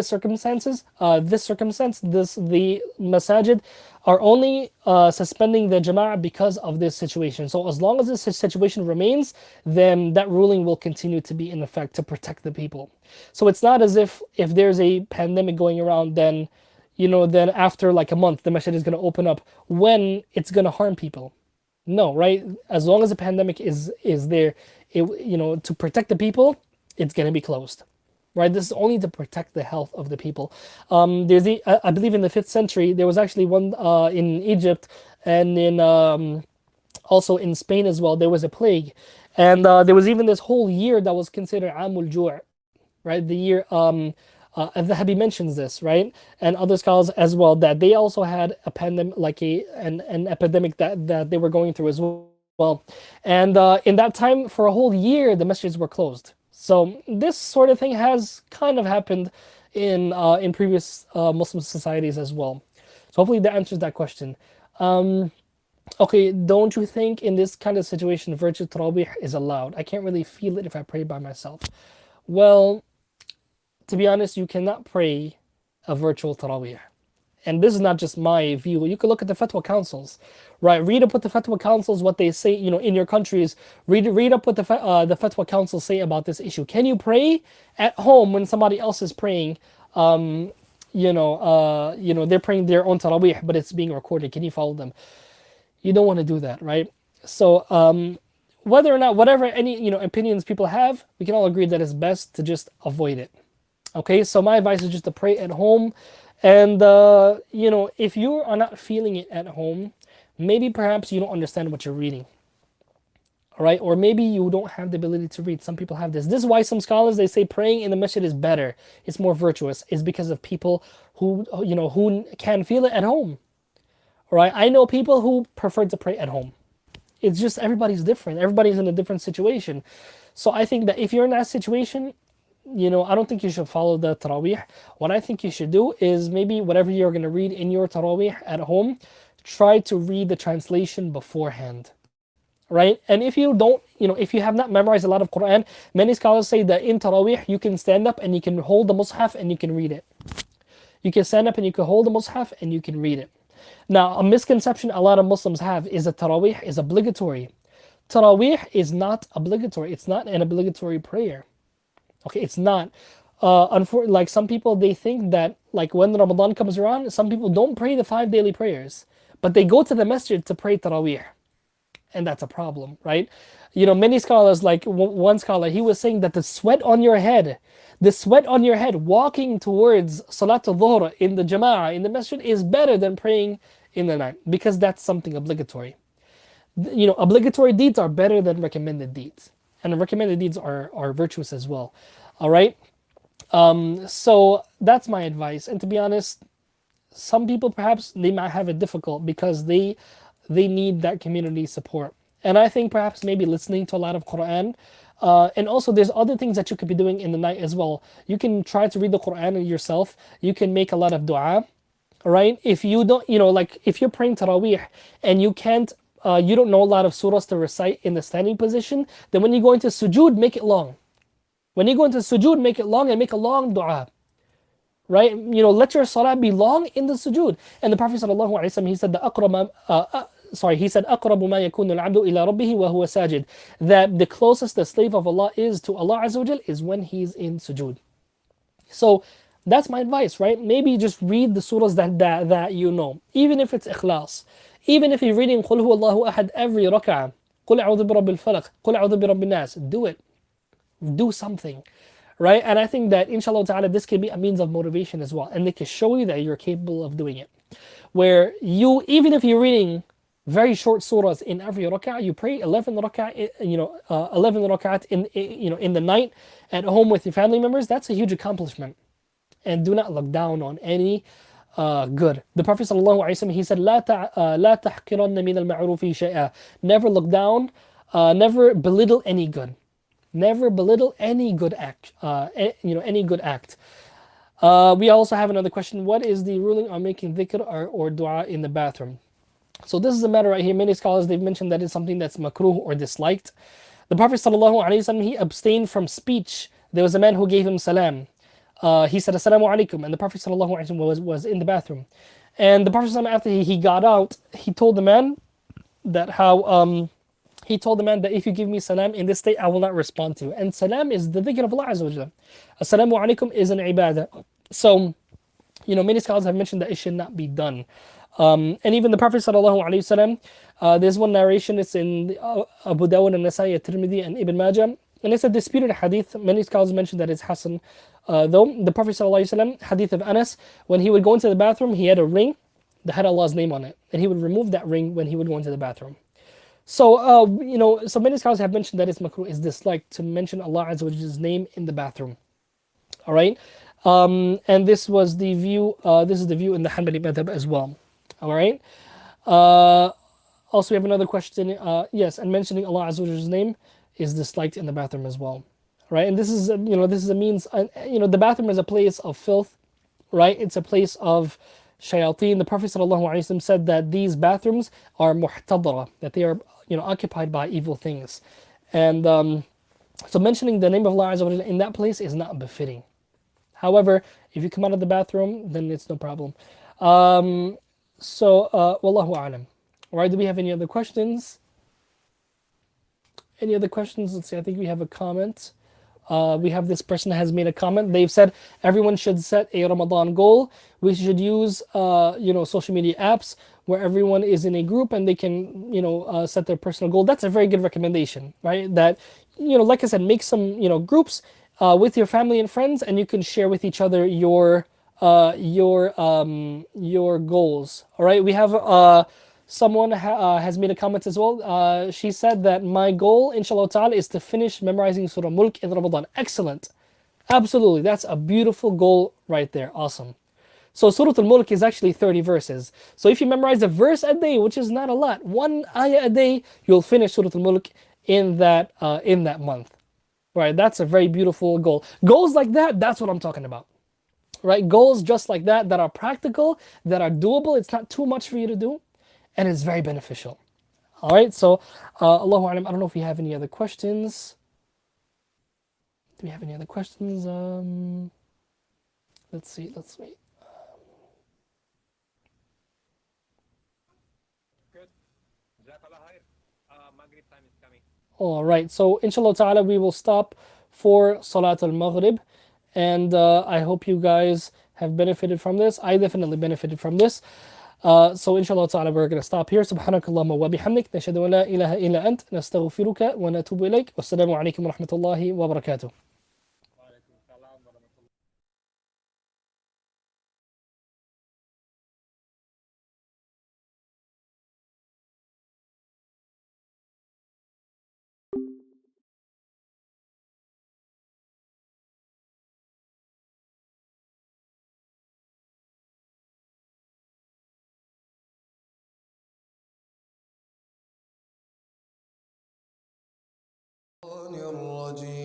masajid are only suspending the jama'ah because of this situation. So as long as this situation remains, then that ruling will continue to be in effect to protect the people. So it's not as if there's a pandemic going around, then after like a month, the masjid is going to open up when it's going to harm people. No, right? As long as the pandemic is there, to protect the people, it's going to be closed, right? This is only to protect the health of the people. I believe in the 5th century, there was actually one in Egypt, and in also in Spain as well. There was a plague, and there was even this whole year that was considered Amul Ju', right? The year Al-Dhahabi mentions this, right? And other scholars as well, that they also had a pandemic, like an epidemic that they were going through as well. And in that time, for a whole year, the masjids were closed. So this sort of thing has kind of happened in previous Muslim societies as well. So hopefully that answers that question. Okay, don't you think in this kind of situation, virtual tarawih is allowed? I can't really feel it if I pray by myself. Well, to be honest, you cannot pray a virtual tarawih. And this is not just my view. You can look at the fatwa councils, right? Read up what the fatwa councils, what they say, in your countries. Read up what the fatwa councils say about this issue. Can you pray at home when somebody else is praying? They're praying their own tarawih, but it's being recorded. Can you follow them? You don't want to do that, right? So whether or not, whatever any opinions people have, we can all agree that it's best to just avoid it. Okay, so my advice is just to pray at home. And, if you are not feeling it at home, maybe perhaps you don't understand what you're reading. All right, or maybe you don't have the ability to read. Some people have this. This is why some scholars, they say praying in the masjid is better, it's more virtuous, is because of people who, who can feel it at home. All right, I know people who prefer to pray at home. It's just everybody's different. Everybody's in a different situation. So I think that if you're in that situation, I don't think you should follow the Taraweeh. What I think you should do is maybe whatever you're going to read in your Taraweeh at home, try to read the translation beforehand. Right? And if you don't, if you have not memorized a lot of Quran, many scholars say that in Taraweeh you can stand up and you can hold the Mus'haf and you can read it. You can stand up and you can hold the Mus'haf and you can read it. Now, a misconception a lot of Muslims have is that Taraweeh is obligatory. Taraweeh is not obligatory. It's not an obligatory prayer. Okay, it's not. Like some people, they think that like when Ramadan comes around, some people don't pray the 5 daily prayers, but they go to the masjid to pray Taraweeh. And that's a problem, right? Many scholars, like one scholar, he was saying that the sweat on your head walking towards Salatul Dhuhr in the Jama'ah, in the masjid, is better than praying in the night, because that's something obligatory. Obligatory deeds are better than recommended deeds. And the recommended deeds are virtuous as well. All right? So that's my advice. And to be honest, some people perhaps they might have it difficult because they need that community support. And I think perhaps maybe listening to a lot of Quran. And also there's other things that you could be doing in the night as well. You can try to read the Quran yourself. You can make a lot of dua. Right? If you don't, like if you're praying Taraweeh and you can't, you don't know a lot of surahs to recite in the standing position, then when you go into sujood, make it long. When you go into sujood, make it long and make a long dua. Right? Let your salah be long in the sujood. And the Prophet ﷺ, he said the he said أقرب ما يكون العبد إلى ربه وهو ساجد, that the closest the slave of Allah is to Allah Azza wa Jal is when he's in sujood. So that's my advice, right? Maybe just read the surahs that you know, even if it's ikhlas, even if you're reading قل هو الله أحد every rak'ah, قل أعوذ برب الفلق, قل أعوذ برب الناس, do something, right? And I think that inshallah ta'ala this can be a means of motivation as well, and they can show you that you're capable of doing it, where you, even if you're reading very short surahs in every rak'ah, you pray 11 rak'ah, 11 rak'at in the night at home with your family members. That's a huge accomplishment. And do not look down on any good. The Prophet ﷺ, he said, لا تحقرن من المعروف شيئا. Never look down, never belittle any good. Never belittle any good act. Any good act. We also have another question. What is the ruling on making dhikr or dua in the bathroom? So this is a matter right here. Many scholars, they've mentioned that it's something that's makruh or disliked. The Prophet ﷺ, he abstained from speech. There was a man who gave him salam. He said assalamu alaikum, and the Prophet ﷺ was in the bathroom. And the Prophet ﷺ, after he got out, he told the man that if you give me salam in this state, I will not respond to you. And salam is the dhikr of Allah Azza wa Jalla. Assalamu alaikum is an ibadah. So, many scholars have mentioned that it should not be done. And even the Prophet ﷺ, there's one narration, it's in Abu Dawud and Nasai, Tirmidhi and Ibn Majah, and it's a disputed hadith. Many scholars mention that it's Hasan. Though the Prophet ﷺ, hadith of Anas, when he would go into the bathroom, he had a ring that had Allah's name on it, and he would remove that ring when he would go into the bathroom. So, so many scholars have mentioned that it's makruh, is disliked to mention Allah Azza wa Jalla's name in the bathroom. All right, and this was the view. This is the view in the Hanbali madhab as well. All right. Also, we have another question. Yes, and mentioning Allah Azza wa Jalla's name is disliked in the bathroom as well. Right, and this is a means. The bathroom is a place of filth, right? It's a place of shayateen. The Prophet ﷺ said that these bathrooms are muhtadara, that they are occupied by evil things, and so mentioning the name of Allah Azza wa Jalla in that place is not befitting. However, if you come out of the bathroom, then it's no problem. So, wallahu a'lam. All right, do we have any other questions? Any other questions? Let's see, I think we have a comment. We have this person has made a comment. They've said everyone should set a Ramadan goal. We should use social media apps where everyone is in a group and they can set their personal goal. That's a very good recommendation, right? That like I said, make some groups with your family and friends, and you can share with each other your goals. All right, we have someone has made a comment as well. She said that my goal, inshallah ta'ala, is to finish memorizing Surah Mulk in Ramadan. Excellent. Absolutely. That's a beautiful goal right there. Awesome. So Surah Al-Mulk is actually 30 verses. So if you memorize a verse a day, which is not a lot, one ayah a day, you'll finish Surah Al-Mulk in that month. Right? That's a very beautiful goal. Goals like that, that's what I'm talking about. Right? Goals just like that are practical, that are doable. It's not too much for you to do, and it's very beneficial. All right. So, Allahu Alam, I don't know if we have any other questions. Do we have any other questions? Let's see. Let's wait. All right. So, inshallah ta'ala, we will stop for Salat al Maghrib. And I hope you guys have benefited from this. I definitely benefited from this. So inshallah ta'ala we're going to stop here. سبحانك اللهم وبحمدك نشهد أن لا إله إلا أنت نستغفرك ونتوب إليك والسلام عليكم ورحمة الله وبركاته. الرجيم